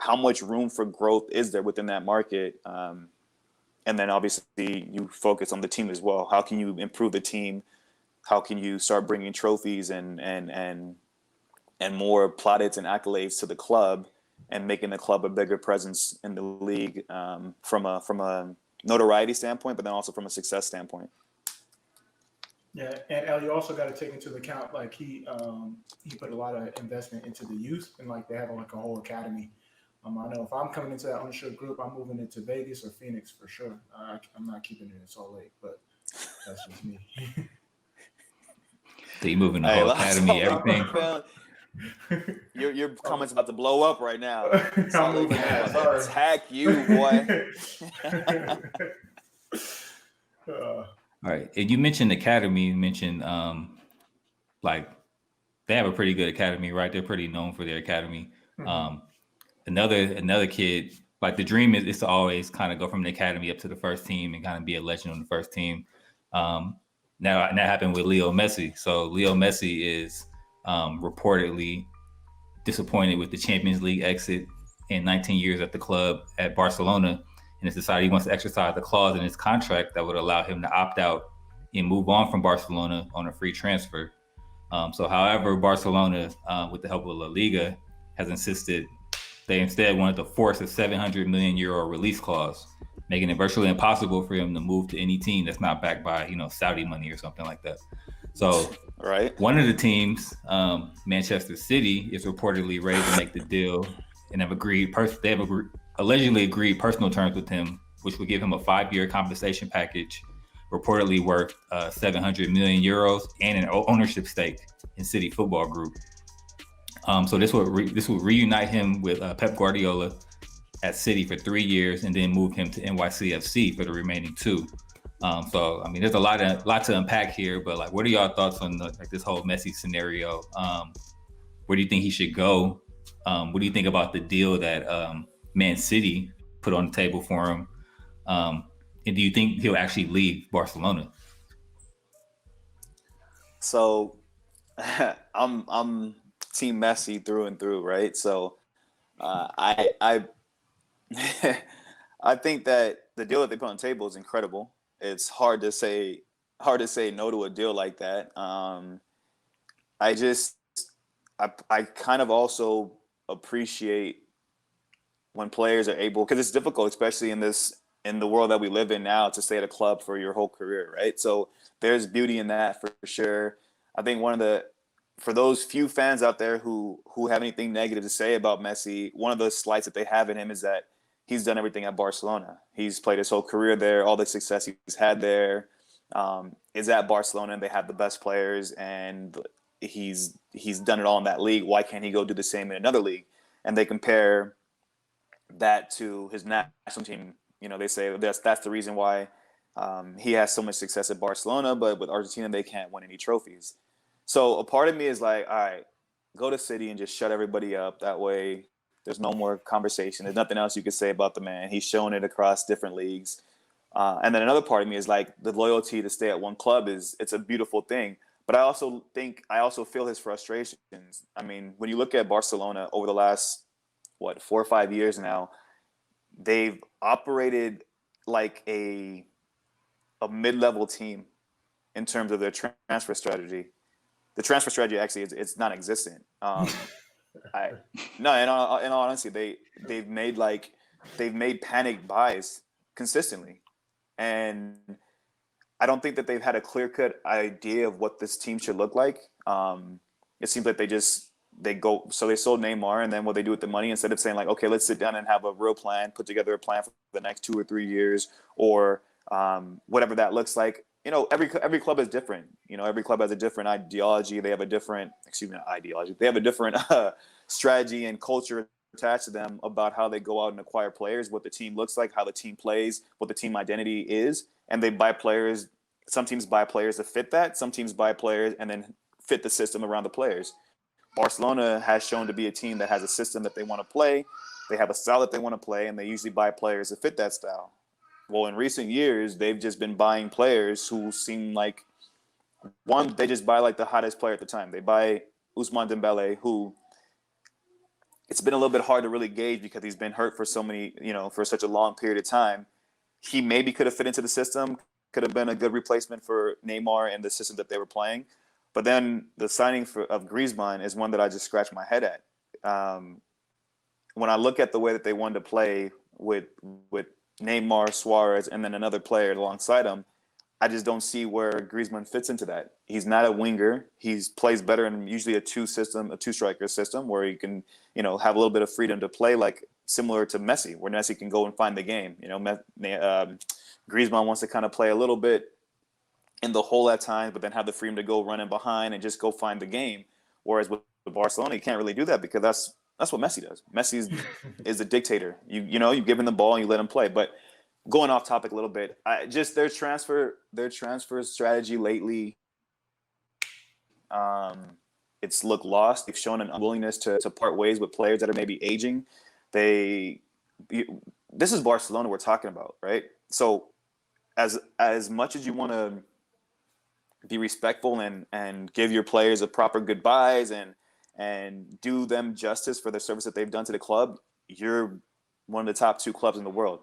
how much room for growth is there within that market, and then obviously you focus on the team as well. How can you improve the team? How can you start bringing trophies and more plaudits and accolades to the club and making the club a bigger presence in the league, from a notoriety standpoint, but then also from a success standpoint. Yeah, and El, you also got to take into account like he put a lot of investment into the youth, and like they have like a whole academy. I know if I'm coming into that ownership group, I'm moving into Vegas or Phoenix for sure. I'm not keeping it in Salt Lake, but that's just me. So you moving the whole academy, everything. Your comments about to blow up right now. I'm moving that. Sorry. Attack you, boy. All right. And you mentioned academy. You mentioned like they have a pretty good academy, right? They're pretty known for their academy. Mm-hmm. Another kid, like the dream is to always kind of go from the academy up to the first team and kind of be a legend on the first team. Now that happened with Leo Messi. So Leo Messi is reportedly disappointed with the Champions League exit in 19 years at the club at Barcelona, and has decided he wants to exercise the clause in his contract that would allow him to opt out and move on from Barcelona on a free transfer. However, Barcelona, with the help of La Liga, has insisted they instead wanted to force a 700 million euro release clause, making it virtually impossible for him to move to any team that's not backed by, Saudi money or something like that. So right. One of the teams, Manchester City, is reportedly ready to make the deal and have allegedly agreed personal terms with him, which would give him a 5-year compensation package, reportedly worth 700 million euros and an ownership stake in City Football Group. So this will reunite him with Pep Guardiola, at City for 3 years and then moved him to NYCFC for the remaining 2. So I mean, there's a lot to unpack here. But like, what are y'all thoughts on this whole Messi scenario? Where do you think he should go? What do you think about the deal that Man City put on the table for him? And do you think he'll actually leave Barcelona? So I'm Team Messi through and through, right? So I I think that the deal that they put on the table is incredible. It's hard to say no to a deal like that. I kind of also appreciate when players are able, because it's difficult, especially in the world that we live in now, to stay at a club for your whole career, right? So there's beauty in that for sure. I think for those few fans out there who have anything negative to say about Messi, one of the slights that they have in him is that he's done everything at Barcelona. He's played his whole career there. All the success he's had there is at Barcelona, and they have the best players, and he's done it all in that league. Why can't he go do the same in another league? And they compare that to his national team. You know, they say that's the reason why he has so much success at Barcelona, but with Argentina, they can't win any trophies. So a part of me is like, all right, go to City and just shut everybody up. That way there's no more conversation. There's nothing else you could say about the man. He's shown it across different leagues. And then another part of me is like, the loyalty to stay at one club it's a beautiful thing. But I also feel his frustrations. I mean, when you look at Barcelona over the last, 4 or 5 years now, they've operated like a mid-level team in terms of their transfer strategy. The transfer strategy actually it's non-existent. In all honesty, they've made panic buys consistently, and I don't think that they've had a clear-cut idea of what this team should look like. It seems like they sold Neymar, and then what they do with the money, instead of saying like, okay, let's sit down and have a real plan, put together a plan for the next 2 or 3 years, or whatever that looks like. You know, every club is different. You know, every club has a different ideology. They have a different, They have a different strategy and culture attached to them about how they go out and acquire players, what the team looks like, how the team plays, what the team identity is. And they buy players. Some teams buy players to fit that. Some teams buy players and then fit the system around the players. Barcelona has shown to be a team that has a system that they want to play. They have a style that they want to play, and they usually buy players to fit that style. Well, in recent years, they've just been buying players who seem like, they just buy like the hottest player at the time. They buy Ousmane Dembele, who it's been a little bit hard to really gauge because he's been hurt for for such a long period of time. He maybe could have fit into the system, could have been a good replacement for Neymar and the system that they were playing. But then the signing of Griezmann is one that I just scratch my head at. When I look at the way that they wanted to play with Neymar, Suarez, and then another player alongside him, I just don't see where Griezmann fits into that. He's not a winger. He plays better in usually a two-striker system where he can, have a little bit of freedom to play, like similar to Messi, where Messi can go and find the game. Griezmann wants to kind of play a little bit in the hole at times, but then have the freedom to go running behind and just go find the game. Whereas with Barcelona, you can't really do that because that's what Messi does. Messi is a dictator. You give him the ball and you let him play. But going off topic a little bit, their transfer strategy lately, it's looked lost. They've shown an unwillingness to part ways with players that are maybe aging. This is Barcelona we're talking about, right? So as much as you want to be respectful and give your players a proper goodbyes and do them justice for the service that they've done to the club, you're one of the top 2 clubs in the world.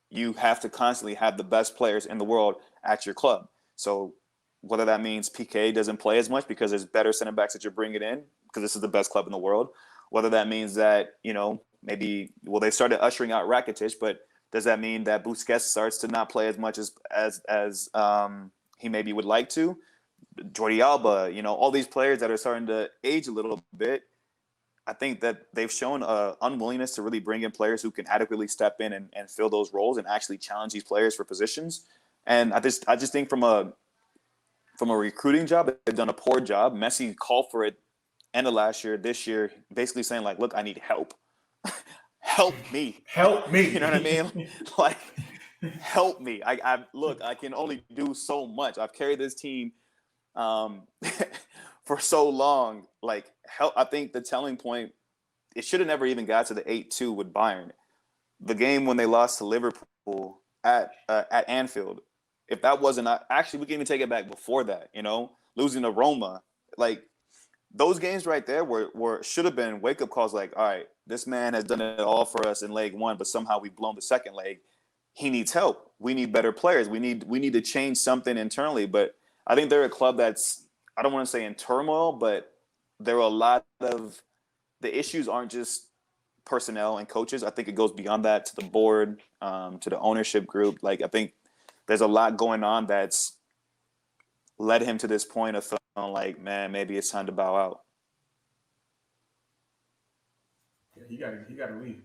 You have to constantly have the best players in the world at your club. So whether that means PK doesn't play as much because there's better center backs that you're bringing in because this is the best club in the world, whether that means that, maybe, they started ushering out Rakitic, but does that mean that Busquets starts to not play as much as he maybe would like to? Jordi Alba, all these players that are starting to age a little bit, I think that they've shown an unwillingness to really bring in players who can adequately step in and fill those roles and actually challenge these players for positions. And I just think from a recruiting job, they've done a poor job. Messi called for it end of last year, this year, basically saying like, look, I need help. help me. Help me. You know what I mean? Like, help me. I look, I can only do so much. I've carried this team for so long. Like, help. I think the telling point, it should have never even got to the 8-2 with Bayern. The game when they lost to Liverpool at Anfield. If that wasn't, actually, we can even take it back before that, you know, losing to Roma. Like, those games right there should have been wake-up calls like, all right, this man has done it all for us in leg one, but somehow we've blown the second leg. He needs help. We need better players. We need to change something internally. But I think they're a club that's, I don't want to say in turmoil, but there are a lot of, the issues aren't just personnel and coaches. I think it goes beyond that, to the board, to the ownership group. Like, I think there's a lot going on that's led him to this point of feeling like, man, maybe it's time to bow out. Yeah, he got to leave.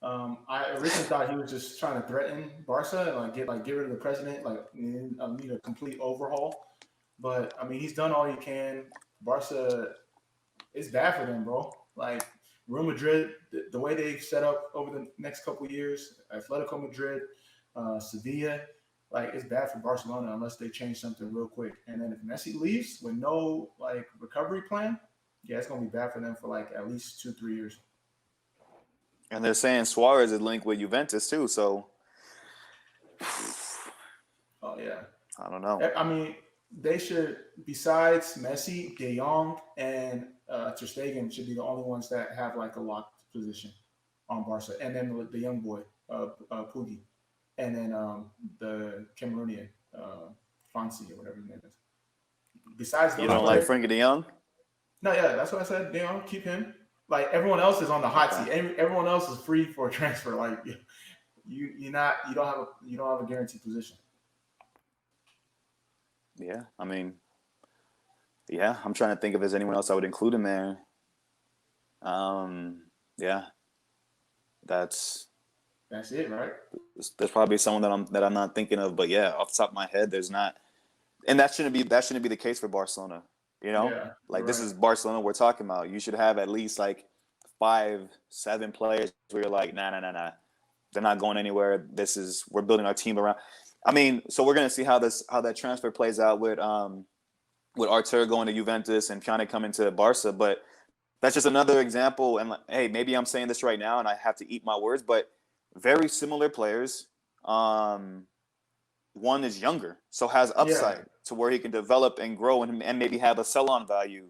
I originally thought he was just trying to threaten Barca and get rid of the president, need a complete overhaul. But I mean, he's done all he can. Barca, it's bad for them, bro. Like, Real Madrid, the way they've set up over the next couple of years, Atletico Madrid, Sevilla, like, it's bad for Barcelona unless they change something real quick. And then if Messi leaves with no recovery plan, yeah, it's gonna be bad for them for at least 2-3 years. And they're saying Suarez is linked with Juventus too, so. Oh yeah. I don't know. I mean, they should, besides Messi, De Jong, and Ter Stegen should be the only ones that have a locked position on Barca, and then the young boy, Puggy, and then the Cameroonian, Fonsi or whatever his name is. Besides, you don't like Frankie De Jong? No, yeah, that's what I said. De Jong, keep him. Everyone else is on the hot seat. Everyone else is free for a transfer. You don't have a guaranteed position. Yeah, I mean, yeah, I'm trying to think if there's anyone else I would include in there. Yeah, that's it, right? There's probably someone that I'm not thinking of, but yeah, off the top of my head, there's not, and that shouldn't be the case for Barcelona. You know, yeah, this is Barcelona we're talking about. You should have at least 5-7 players where you're like, nah, they're not going anywhere. We're building our team around. I mean, so we're gonna see how that transfer plays out with Artur going to Juventus and Pjanic coming to Barca. But that's just another example. And hey, maybe I'm saying this right now and I have to eat my words, but very similar players. One is younger, so has upside to where he can develop and grow and maybe have a sell-on value.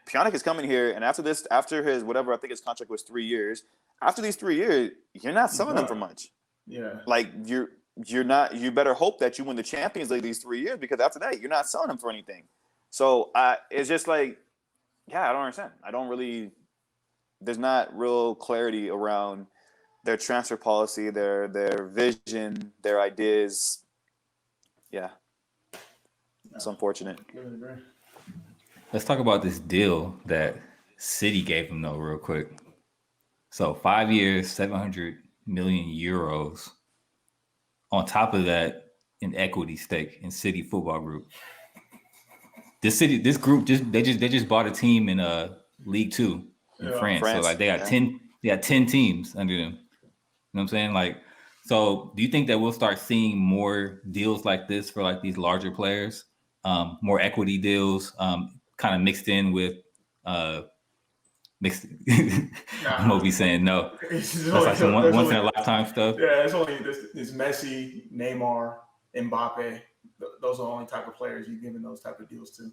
Pjanic is coming here, and after his whatever, I think his contract was 3 years. After these 3 years, you're not selling them for much. Yeah. You're not. You better hope that you win the Champions League these 3 years, because after that, you're not selling them for anything. So it's just I don't understand. I don't really. There's not real clarity around their transfer policy, their vision, their ideas. Yeah, it's unfortunate. Let's talk about this deal that City gave him, though, real quick. So 5 years, 700 million euros. On top of that, an equity stake in City Football Group. This group just bought a team in League Two in France. So they got 10 teams under them. You know what I'm saying? So do you think that we'll start seeing more deals like this for these larger players? More equity deals, kind of mixed in with mixed. I'm gonna be saying no. That's some once in a lifetime stuff. Yeah, it's only this Messi, Neymar, Mbappe. Those are the only type of players you're giving those type of deals to.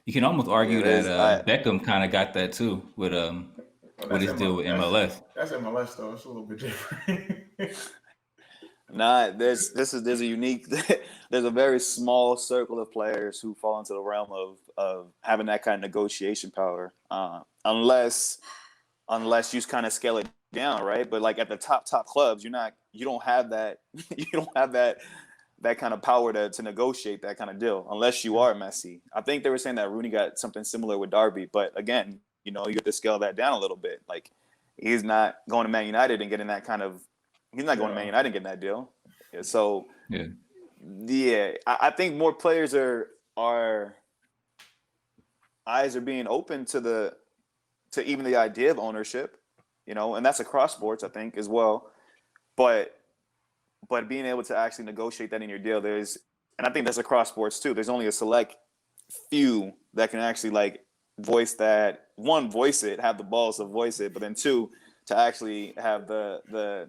You can almost argue that Beckham kind of got that too with his deal with MLS. That's MLS though. It's a little bit different. Nah, there's a unique. There's a very small circle of players who fall into the realm of having that kind of negotiation power, unless you kind of scale it down, right? But at the top clubs, you don't have that kind of power to negotiate that kind of deal, unless you are Messi. I think they were saying that Rooney got something similar with Darby, but again, you have to scale that down a little bit. He's not going to Man United and getting that kind of. He's not going to Man United and getting that deal. Yeah, so I think more players are eyes are being open to even the idea of ownership. and that's across sports, I think, as well. But being able to actually negotiate that in your deal, and I think that's across sports too. There's only a select few that can actually like voice it, have the balls to voice it, but then two, to actually have the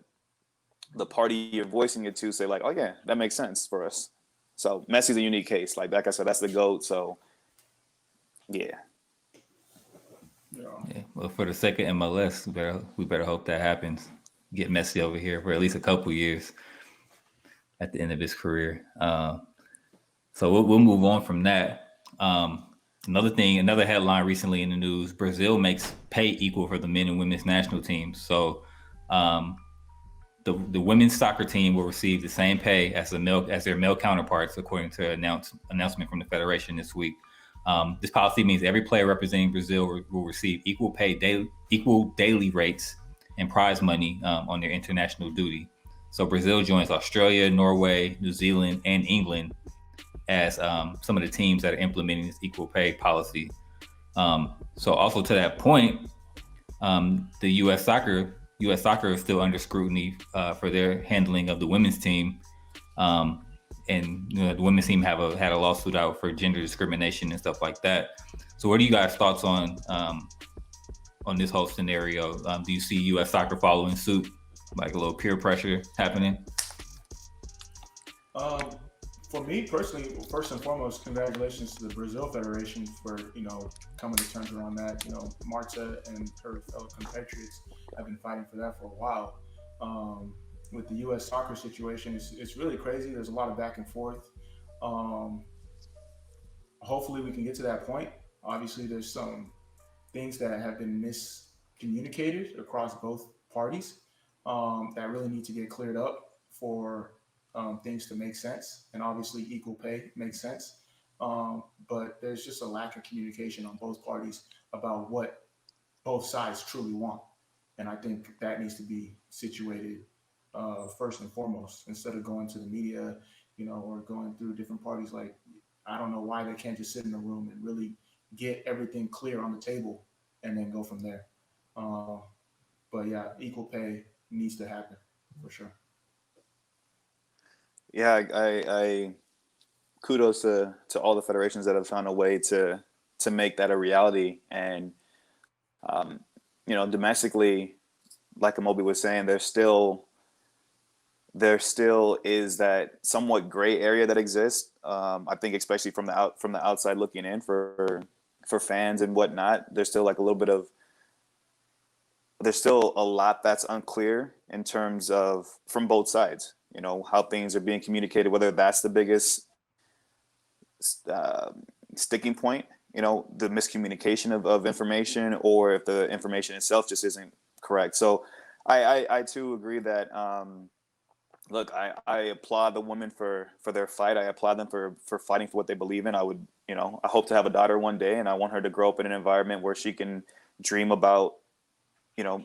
party you're voicing it to say like, oh yeah, that makes sense for us. So Messi's a unique case. Like I said, that's the GOAT. So yeah. Yeah. Well, for the sake of MLS, we better hope that happens. Get Messi over here for at least a couple years at the end of his career. So we'll move on from that. Another headline recently in the news: Brazil makes pay equal for the men and women's national teams. So the women's soccer team will receive the same pay as their male counterparts, according to an announcement from the federation this week. This policy means every player representing Brazil will receive equal daily rates and prize money on their international duty. So Brazil joins Australia, Norway, New Zealand, and England as some of the teams that are implementing this equal pay policy. So also to that point, the U.S. soccer is still under scrutiny for their handling of the women's team. And the women's team had a lawsuit out for gender discrimination and stuff like that. So what are you guys' thoughts on this whole scenario? Do you see U.S. soccer following suit, like a little peer pressure happening? For me personally, first and foremost, congratulations to the Brazil Federation for coming to terms around that. Marta and her fellow compatriots have been fighting for that for a while. With the U.S. soccer situation, it's really crazy. There's a lot of back and forth. Hopefully we can get to that point. Obviously, there's some things that have been miscommunicated across both parties that really need to get cleared up for things to make sense. And obviously equal pay makes sense. But there's just a lack of communication on both parties about what both sides truly want. And I think that needs to be situated first and foremost, instead of going to the media, or going through different parties. Like, I don't know why they can't just sit in a room and really get everything clear on the table and then go from there. But yeah, equal pay needs to happen for sure. Yeah, I kudos to all the federations that have found a way to make that a reality. And domestically, like Amobi was saying, there still is that somewhat gray area that exists. I think especially from the outside looking in for fans and whatnot, there's still a lot that's unclear in terms of from both sides. How things are being communicated, whether that's the biggest sticking point, the miscommunication of information, or if the information itself just isn't correct. So I too agree that, look, I applaud the women for their fight. I applaud them for fighting for what they believe in. I hope to have a daughter one day, and I want her to grow up in an environment where she can dream about,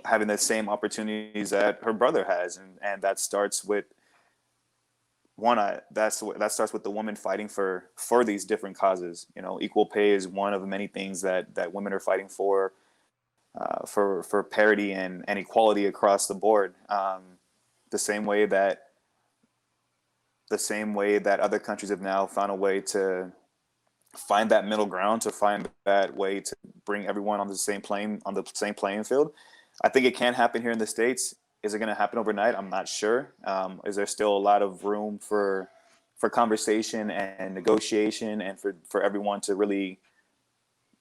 having the same opportunities that her brother has. And that starts with that starts with the woman fighting for these different causes. Equal pay is one of many things that women are fighting for parity and equality across the board. The same way that other countries have now found a way to find that middle ground, to find that way to bring everyone on the same playing field. I think it can happen here in the States. Is it going to happen overnight? I'm not sure. Is there still a lot of room for conversation and negotiation, and for everyone to really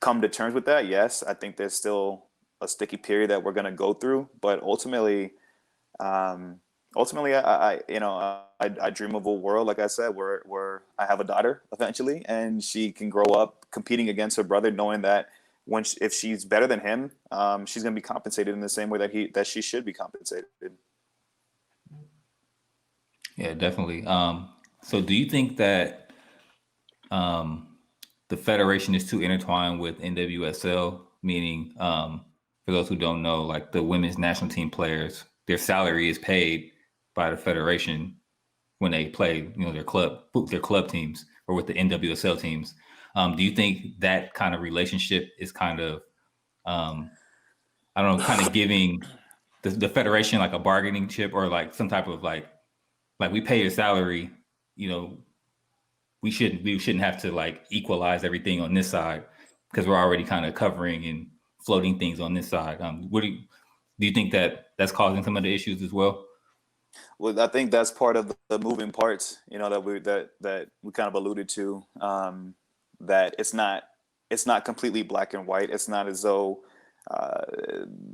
come to terms with that? Yes, I think there's still a sticky period that we're going to go through, but ultimately, I dream of a world, like I said, where I have a daughter eventually, and she can grow up competing against her brother, knowing that if she's better than him, she's going to be compensated in the same way that she should be compensated. Yeah, definitely. So do you think that the federation is too intertwined with NWSL? Meaning, for those who don't know, like the women's national team players, their salary is paid by the federation when they play, their club teams, or with the NWSL teams. Do you think that kind of relationship is kind of, kind of giving the federation like a bargaining chip or like some type of like we pay your salary, we shouldn't have to like equalize everything on this side because we're already kind of covering and floating things on this side. What do you think that's causing some of the issues as well? Well, I think that's part of the moving parts, that we kind of alluded to, that it's not completely black and white. It's not as though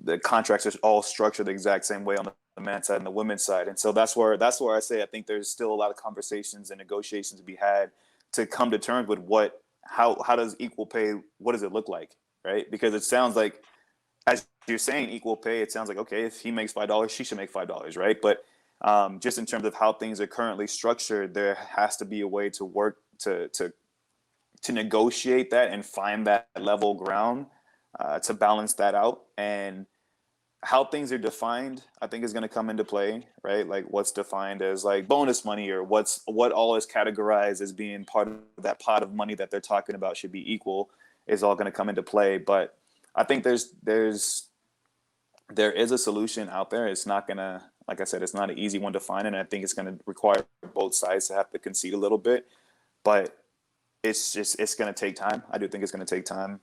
the contracts are all structured the exact same way on the men's side and the women's side. And so that's where I say I think there's still a lot of conversations and negotiations to be had to come to terms with how does equal pay, what does it look like, right? Because it sounds like, as you're saying, equal pay, it sounds like, okay, if he makes $5, she should make $5, right? But just in terms of how things are currently structured, there has to be a way to work to negotiate that and find that level ground to balance that out. And how things are defined, I think, is going to come into play, right? Like what's defined as like bonus money or what all is categorized as being part of that pot of money that they're talking about should be equal is all going to come into play. But I think there is a solution out there. It's not going to, like I said, it's not an easy one to find. And I think it's going to require both sides to have to concede a little bit, but it's going to take time. I do think it's going to take time.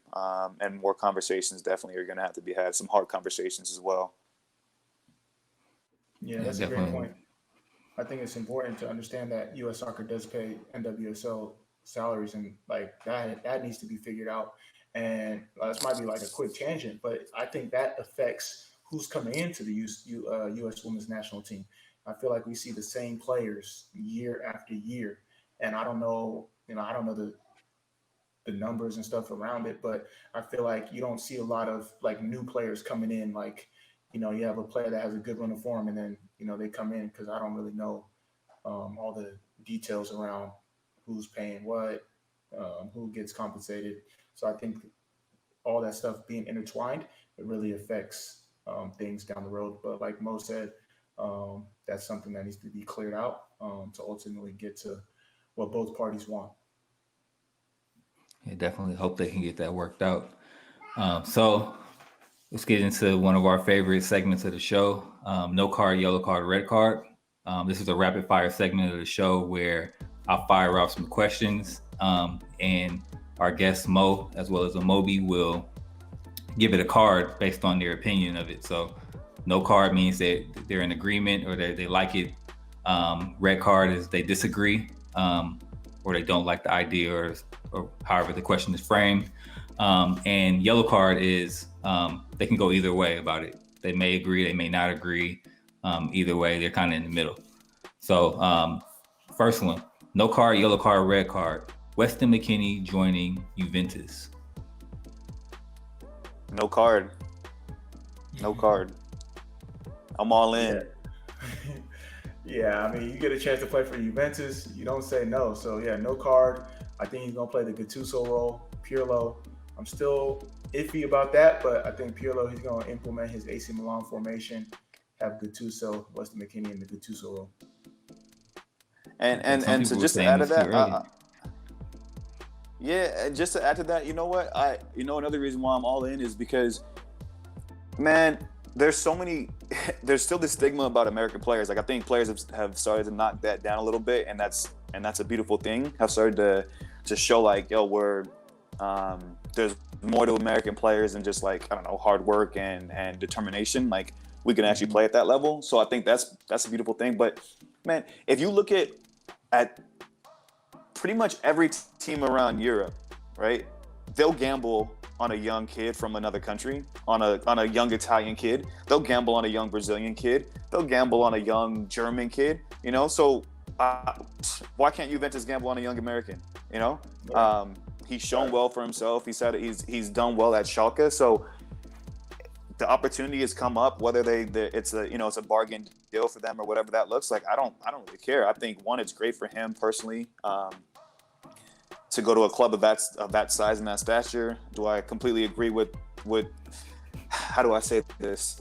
And more conversations definitely are going to have to be had, some hard conversations as well. Yeah, that's a great point. I think it's important to understand that U.S. Soccer does pay NWSL salaries, and like that needs to be figured out. And this might be like a quick tangent, but I think that affects who's coming into the U.S. Women's National Team. I feel like we see the same players year after year, and I don't know the numbers and stuff around it, but I feel like you don't see a lot of like new players coming in. Like, you have a player that has a good run of form, and then they come in, because I don't really know all the details around who's paying what, who gets compensated. So I think all that stuff being intertwined, it really affects things down the road. But like Mo said, that's something that needs to be cleared out to ultimately get to what both parties want. Yeah, definitely hope they can get that worked out. So let's get into one of our favorite segments of the show, no card, yellow card, red card. This is a rapid fire segment of the show where I'll fire off some questions, and our guest Mo, as well as Amobi, will give it a card based on their opinion of it. So no card means that they're in agreement or that they like it. Red card is they disagree, or they don't like the idea, or however the question is framed. And yellow card is they can go either way about it. They may agree, they may not agree. Either way, they're kind of in the middle. So first one, no card, yellow card, red card. Weston McKennie joining Juventus. No card. No card. I'm all in. Yeah, I mean, you get a chance to play for Juventus, you don't say no. So yeah, no card. I think he's gonna play the Gattuso role. Pirlo, I'm still iffy about that, but I think Pirlo, he's gonna implement his AC Milan formation, have Gattuso, Weston McKennie in the Gattuso role. And to just add to that, just to add to that, you know what? Another reason why I'm all in is because, man, there's still the stigma about American players. Like, I think players have started to knock that down a little bit, and that's a beautiful thing. Have started to show like, yo, there's more to American players than just like, I don't know, hard work and determination. Like, we can actually play at that level. So I think that's a beautiful thing. But man, if you look at pretty much every team around Europe, right? They'll gamble on a young kid from another country, on a young Italian kid. They'll gamble on a young Brazilian kid. They'll gamble on a young German kid. So why can't Juventus gamble on a young American? He's shown well for himself. He said he's done well at Schalke. So the opportunity has come up, whether it's a bargain deal for them or whatever that looks like. I don't really care. I think it's great for him personally to go to a club of that size and that stature. Do I completely agree with how do I say this?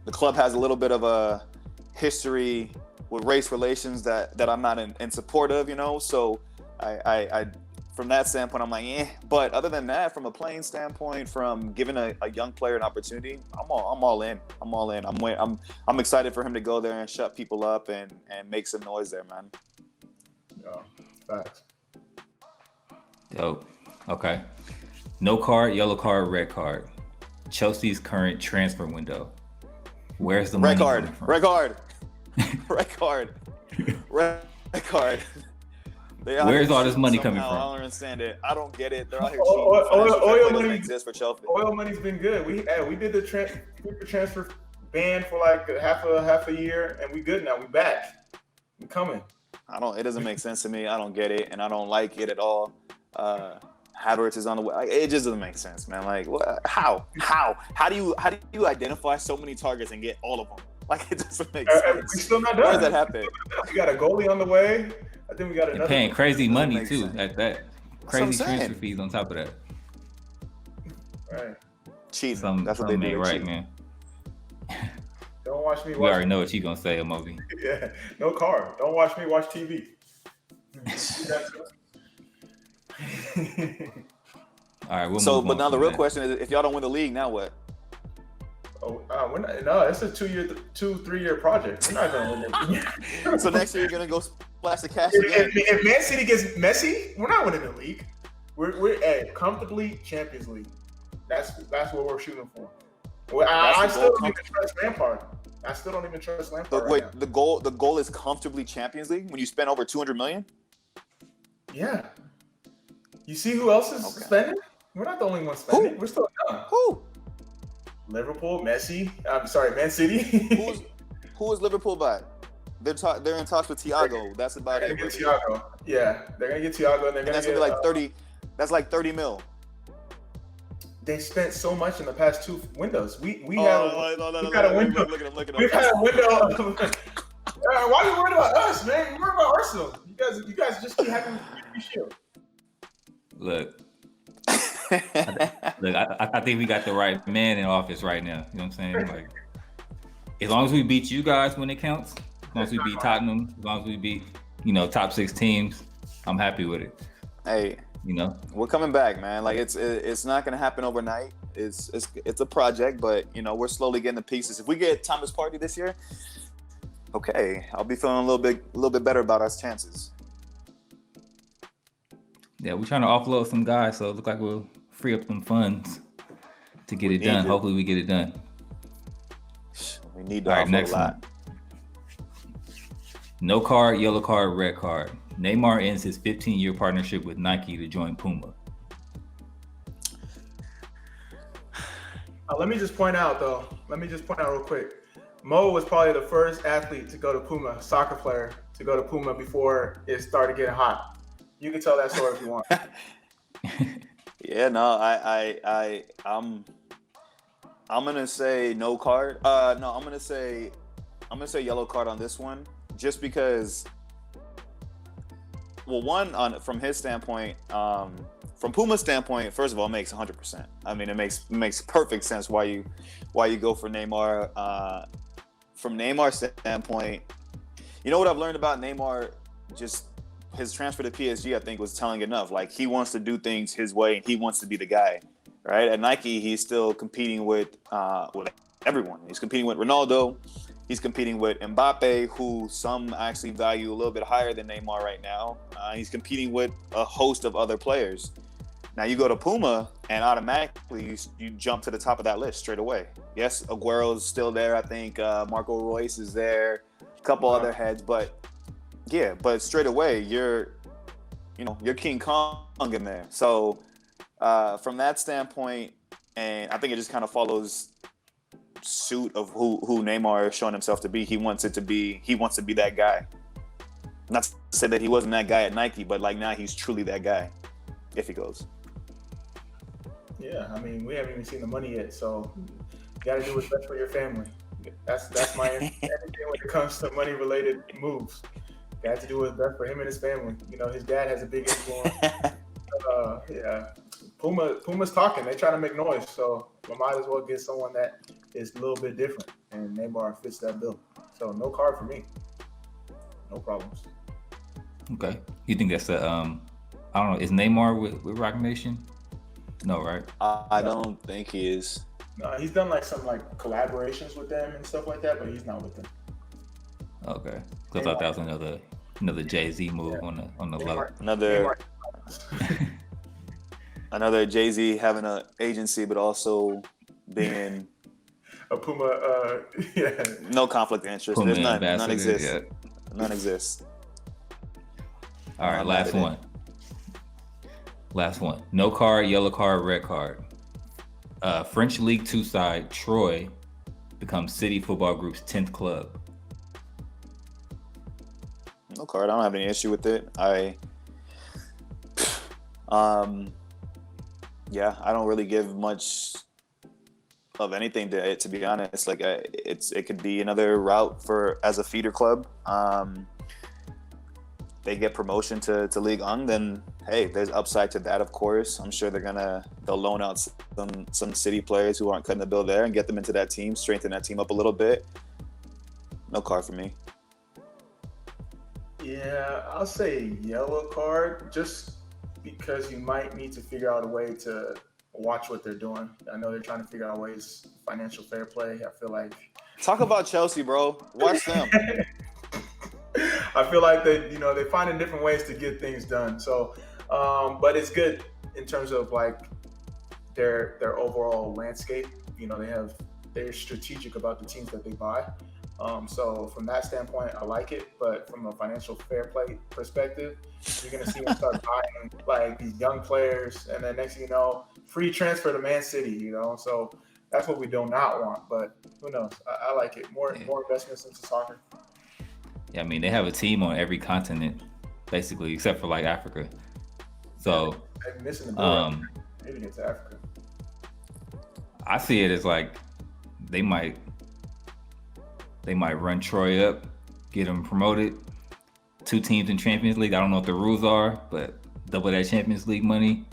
The club has a little bit of a history with race relations that I'm not in support of, So I from that standpoint, I'm like, But other than that, from a playing standpoint, from giving a young player an opportunity, I'm all in. I'm excited for him to go there and shut people up and make some noise there, man. Yeah, facts. Dope. Okay. No card, yellow card, red card. Chelsea's current transfer window. Where's the money coming from? Red card. Where's all this money coming from? I don't understand it. I don't get it. They're out here cheating. Oil money exists for Chelsea. Oil money's been good. We did the transfer ban for like half a year, and we good now. We back. We coming. It doesn't make sense to me. I don't get it, and I don't like it at all. Havertz is on the way. It just doesn't make sense, man. Like, how do you identify so many targets and get all of them? Like, it doesn't make sense. We still not done. Where does that happen? We got a goalie on the way. I think we got another. And paying crazy money too sense. at that. Crazy transfer fees on top of that. Right. Cheating. That's what they do. Right, man. Don't watch me watch. We already know what you gonna say, Amobi. Yeah. No car. Don't watch me watch TV. All right. But now the real question is, if y'all don't win the league, now what? It's a 2-3 year project. We're not going to win it. So next year you're gonna go splash the cash again. If Man City gets Messi, we're not winning the league. We're comfortably Champions League. That's what we're shooting for. I still don't even trust Lampard. But wait, the goal is comfortably Champions League when you spend over $200 million. Yeah. You see who else is spending? We're not the only ones spending. We're still young. Who? Liverpool, Messi. I'm sorry, Man City. Who is Liverpool by? They're in talks with Thiago. That's about it. Get Thiago. Yeah, they're gonna get Thiago, and that's gonna be like 30. That's like 30 mil. They spent so much in the past two windows. We got a window. Look at him. We've had a window. Why are you worried about us, man? You're worried about Arsenal. You guys just keep having shit. Look. I think we got the right man in office right now. You know what I'm saying? Like, as long as we beat you guys when it counts, as long as we beat Tottenham, as long as we beat, top 6 teams, I'm happy with it. Hey, we're coming back, man. Like, it's not gonna happen overnight. It's a project, but we're slowly getting the pieces. If we get Thomas Partey this year, okay, I'll be feeling a little bit better about our chances. Yeah, we're trying to offload some guys, so it looks like we'll free up some funds to get it done. Hopefully we get it done. We need to offload a lot. No card, yellow card, red card. Neymar ends his 15-year partnership with Nike to join Puma. Let me just point out real quick. Mo was probably the first athlete to go to Puma, soccer player to go to Puma before it started getting hot. You can tell that story if you want. Yeah, no, I'm gonna say no card. No, I'm gonna say yellow card on this one, just because. Well, from his standpoint, from Puma's standpoint, first of all, it makes 100%. I mean, it makes perfect sense why you go for Neymar. From Neymar's standpoint, what I've learned about Neymar, just his transfer to PSG, I think, was telling enough. Like, he wants to do things his way, and he wants to be the guy, right? At Nike, he's still competing with everyone. He's competing with Ronaldo. He's competing with Mbappe, who some actually value a little bit higher than Neymar right now. He's competing with a host of other players. Now, you go to Puma, and automatically you jump to the top of that list straight away. Yes, Aguero's still there. I think Marco Reus is there. A couple other heads, but straight away you're King Kong in there. So from that standpoint, and I think it just kind of follows suit of who Neymar is showing himself to be. He wants to be that guy. Not to say that he wasn't that guy at Nike, but like now he's truly that guy if he goes. Yeah, I mean, we haven't even seen the money yet, so you got to do what's best for your family. That's my anything when it comes to money-related moves. You have to do what's best for him and his family. His dad has a big influence. Yeah, Puma's talking. They're trying to make noise, so we might as well get someone that is a little bit different, and Neymar fits that bill. So no card for me. No problems. Okay, you think that's a I don't know. Is Neymar with Rock Nation? No, right? I don't think he is. No, he's done like some like collaborations with them and stuff like that, but he's not with them. Okay. I thought that was another Jay-Z move on the low. Another Jay-Z having an agency, but also being a Puma. Yeah. No conflict of interest. Puma There's none exists. Yeah. None exists. All right, last one. No card, yellow card, red card. French League 2 side Troyes becomes City Football Group's 10th club. No card. I don't have any issue with it. I don't really give much of anything to it, to be honest. Like it could be another route as a feeder club. They get promotion to League One, then hey, there's upside to that, of course. I'm sure they'll loan out some City players who aren't cutting the bill there and get them into that team, strengthen that team up a little bit. No card for me. Yeah, I'll say yellow card, just because you might need to figure out a way to watch what they're doing. I know they're trying to figure out ways, financial fair play. I feel like talk about Chelsea, bro. Watch them. I feel like they're finding different ways to get things done. So, but it's good in terms of like their overall landscape. They're strategic about the teams that they buy. So from that standpoint, I like it. But from a financial fair play perspective, you're going to see them start buying like these young players, and then next thing you know, free transfer to Man City. So that's what we do not want. But who knows? I like it. More investments into soccer. Yeah, I mean, they have a team on every continent, basically, except for like Africa. So, they're missing the boat. Maybe get to Africa. I see it as like they might run Troy up, get them promoted. 2 teams in Champions League. I don't know what the rules are, but double that Champions League money.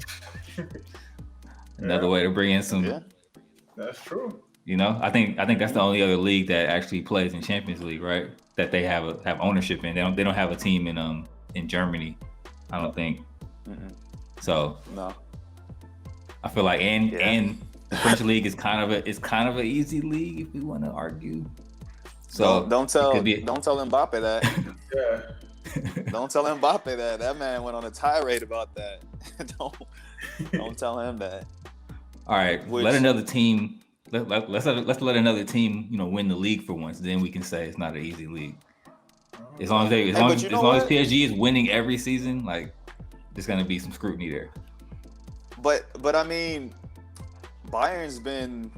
Another way to bring in some. Yeah, that's true. I think that's the only other league that actually plays in Champions League, right? That they have ownership in. They don't have a team in Germany, I don't think. Mm-hmm. So no, I feel like and the French league is kind of an easy league if we want to argue. So don't tell Mbappe that. Yeah. Don't tell Mbappe that. That man went on a tirade about that. Don't tell him that. All right, let another team. Let's let another team, win the league for once. Then we can say it's not an easy league. As long as PSG is winning every season, like there's gonna be some scrutiny there. But I mean, Bayern's been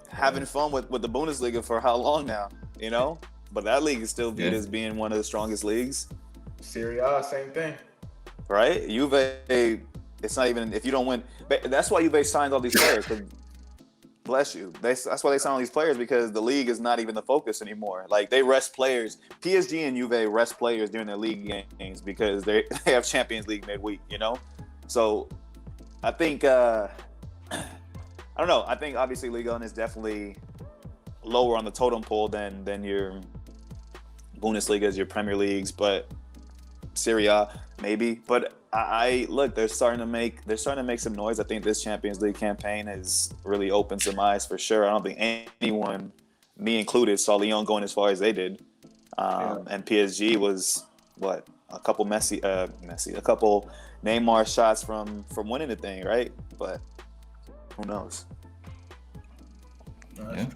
having fun with the Bundesliga for how long now? But that league is still viewed as being one of the strongest leagues. Serie A, same thing. Right? Juve, it's not even if you don't win. That's why Juve signed all these players. Bless you. That's why they sign all these players, because the league is not even the focus anymore. Like they rest players. PSG and Juve rest players during their league games because they have Champions League midweek. So I think I don't know. I think obviously Ligue 1 is definitely lower on the totem pole than your Bundesliga, your Premier Leagues, but Serie A maybe. But I look, they're starting to make some noise. I think this Champions League campaign has really opened some eyes for sure. I don't think anyone, me included, saw Lyon going as far as they did. And PSG was a couple a couple Neymar shots from winning the thing, right? But who knows? Yeah.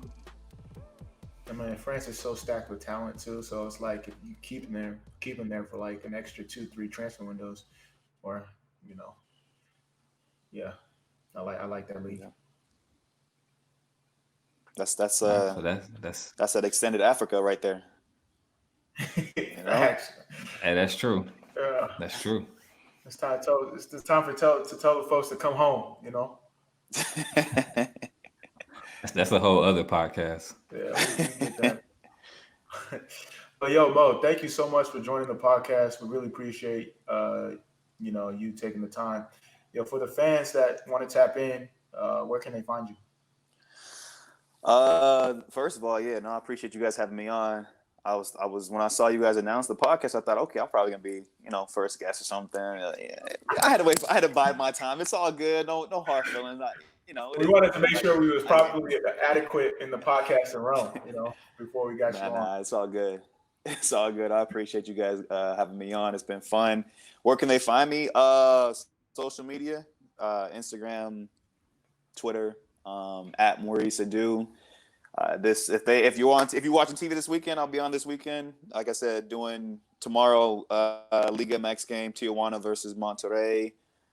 I mean, France is so stacked with talent too, so it's like if you keep them there for like an extra 2-3 transfer windows, or I like that league. That's that extended Africa right there. Hey, that's true. That's true. It's time to tell the folks to come home. That's a whole other podcast. Yeah, we get that. But Mo, thank you so much for joining the podcast. We really appreciate you taking the time. For the fans that want to tap in, where can they find you? First of all, I appreciate you guys having me on. I was when I saw you guys announce the podcast, I thought, okay, I'm probably gonna be, first guest or something. I had to wait. I had to bide my time. It's all good. No hard feelings. We wanted to make sure we was probably adequate in the podcasting realm, before we got you on. Nah, it's all good. It's all good. I appreciate you guys having me on. It's been fun. Where can they find me? Social media, Instagram, Twitter, at Maurice Edu. If you're watching TV this weekend, I'll be on this weekend. Like I said, doing tomorrow Liga MX game, Tijuana versus Monterrey.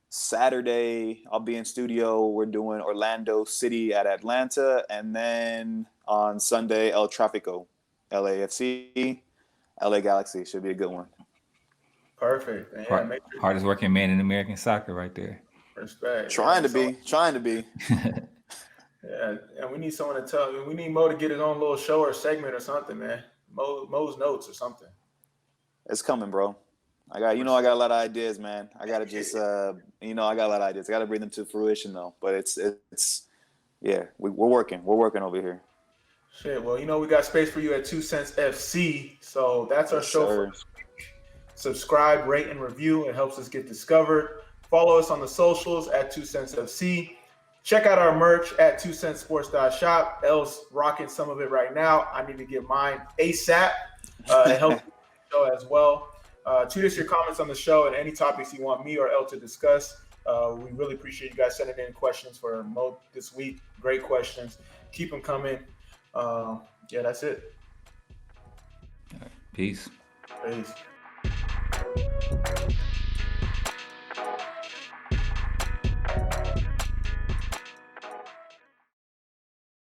Saturday, I'll be in studio. We're doing Orlando City at Atlanta, and then on Sunday, El Tráfico, LAFC, LA Galaxy. Should be a good one. Perfect. Yeah, hardest working man in American soccer, right there. Respect. Trying to be. Yeah, and we need someone to tell. We need Mo to get his own little show or segment or something, man. Mo's notes or something. It's coming, bro. I got a lot of ideas, man. I gotta just, I got a lot of ideas. I gotta bring them to fruition, though. But it's, yeah, we're working. We're working over here. Shit. Well, we got space for you at 2Cents FC. So that's our show for this week. Subscribe, rate, and review. It helps us get discovered. Follow us on the socials at 2Cents FC. Check out our merch at 2centsports.shop. L's rocking some of it right now. I need to get mine ASAP. It helps the show as well. Tweet us your comments on the show and any topics you want me or L to discuss. We really appreciate you guys sending in questions for Mo this week. Great questions. Keep them coming. Yeah, that's it. Peace. Peace.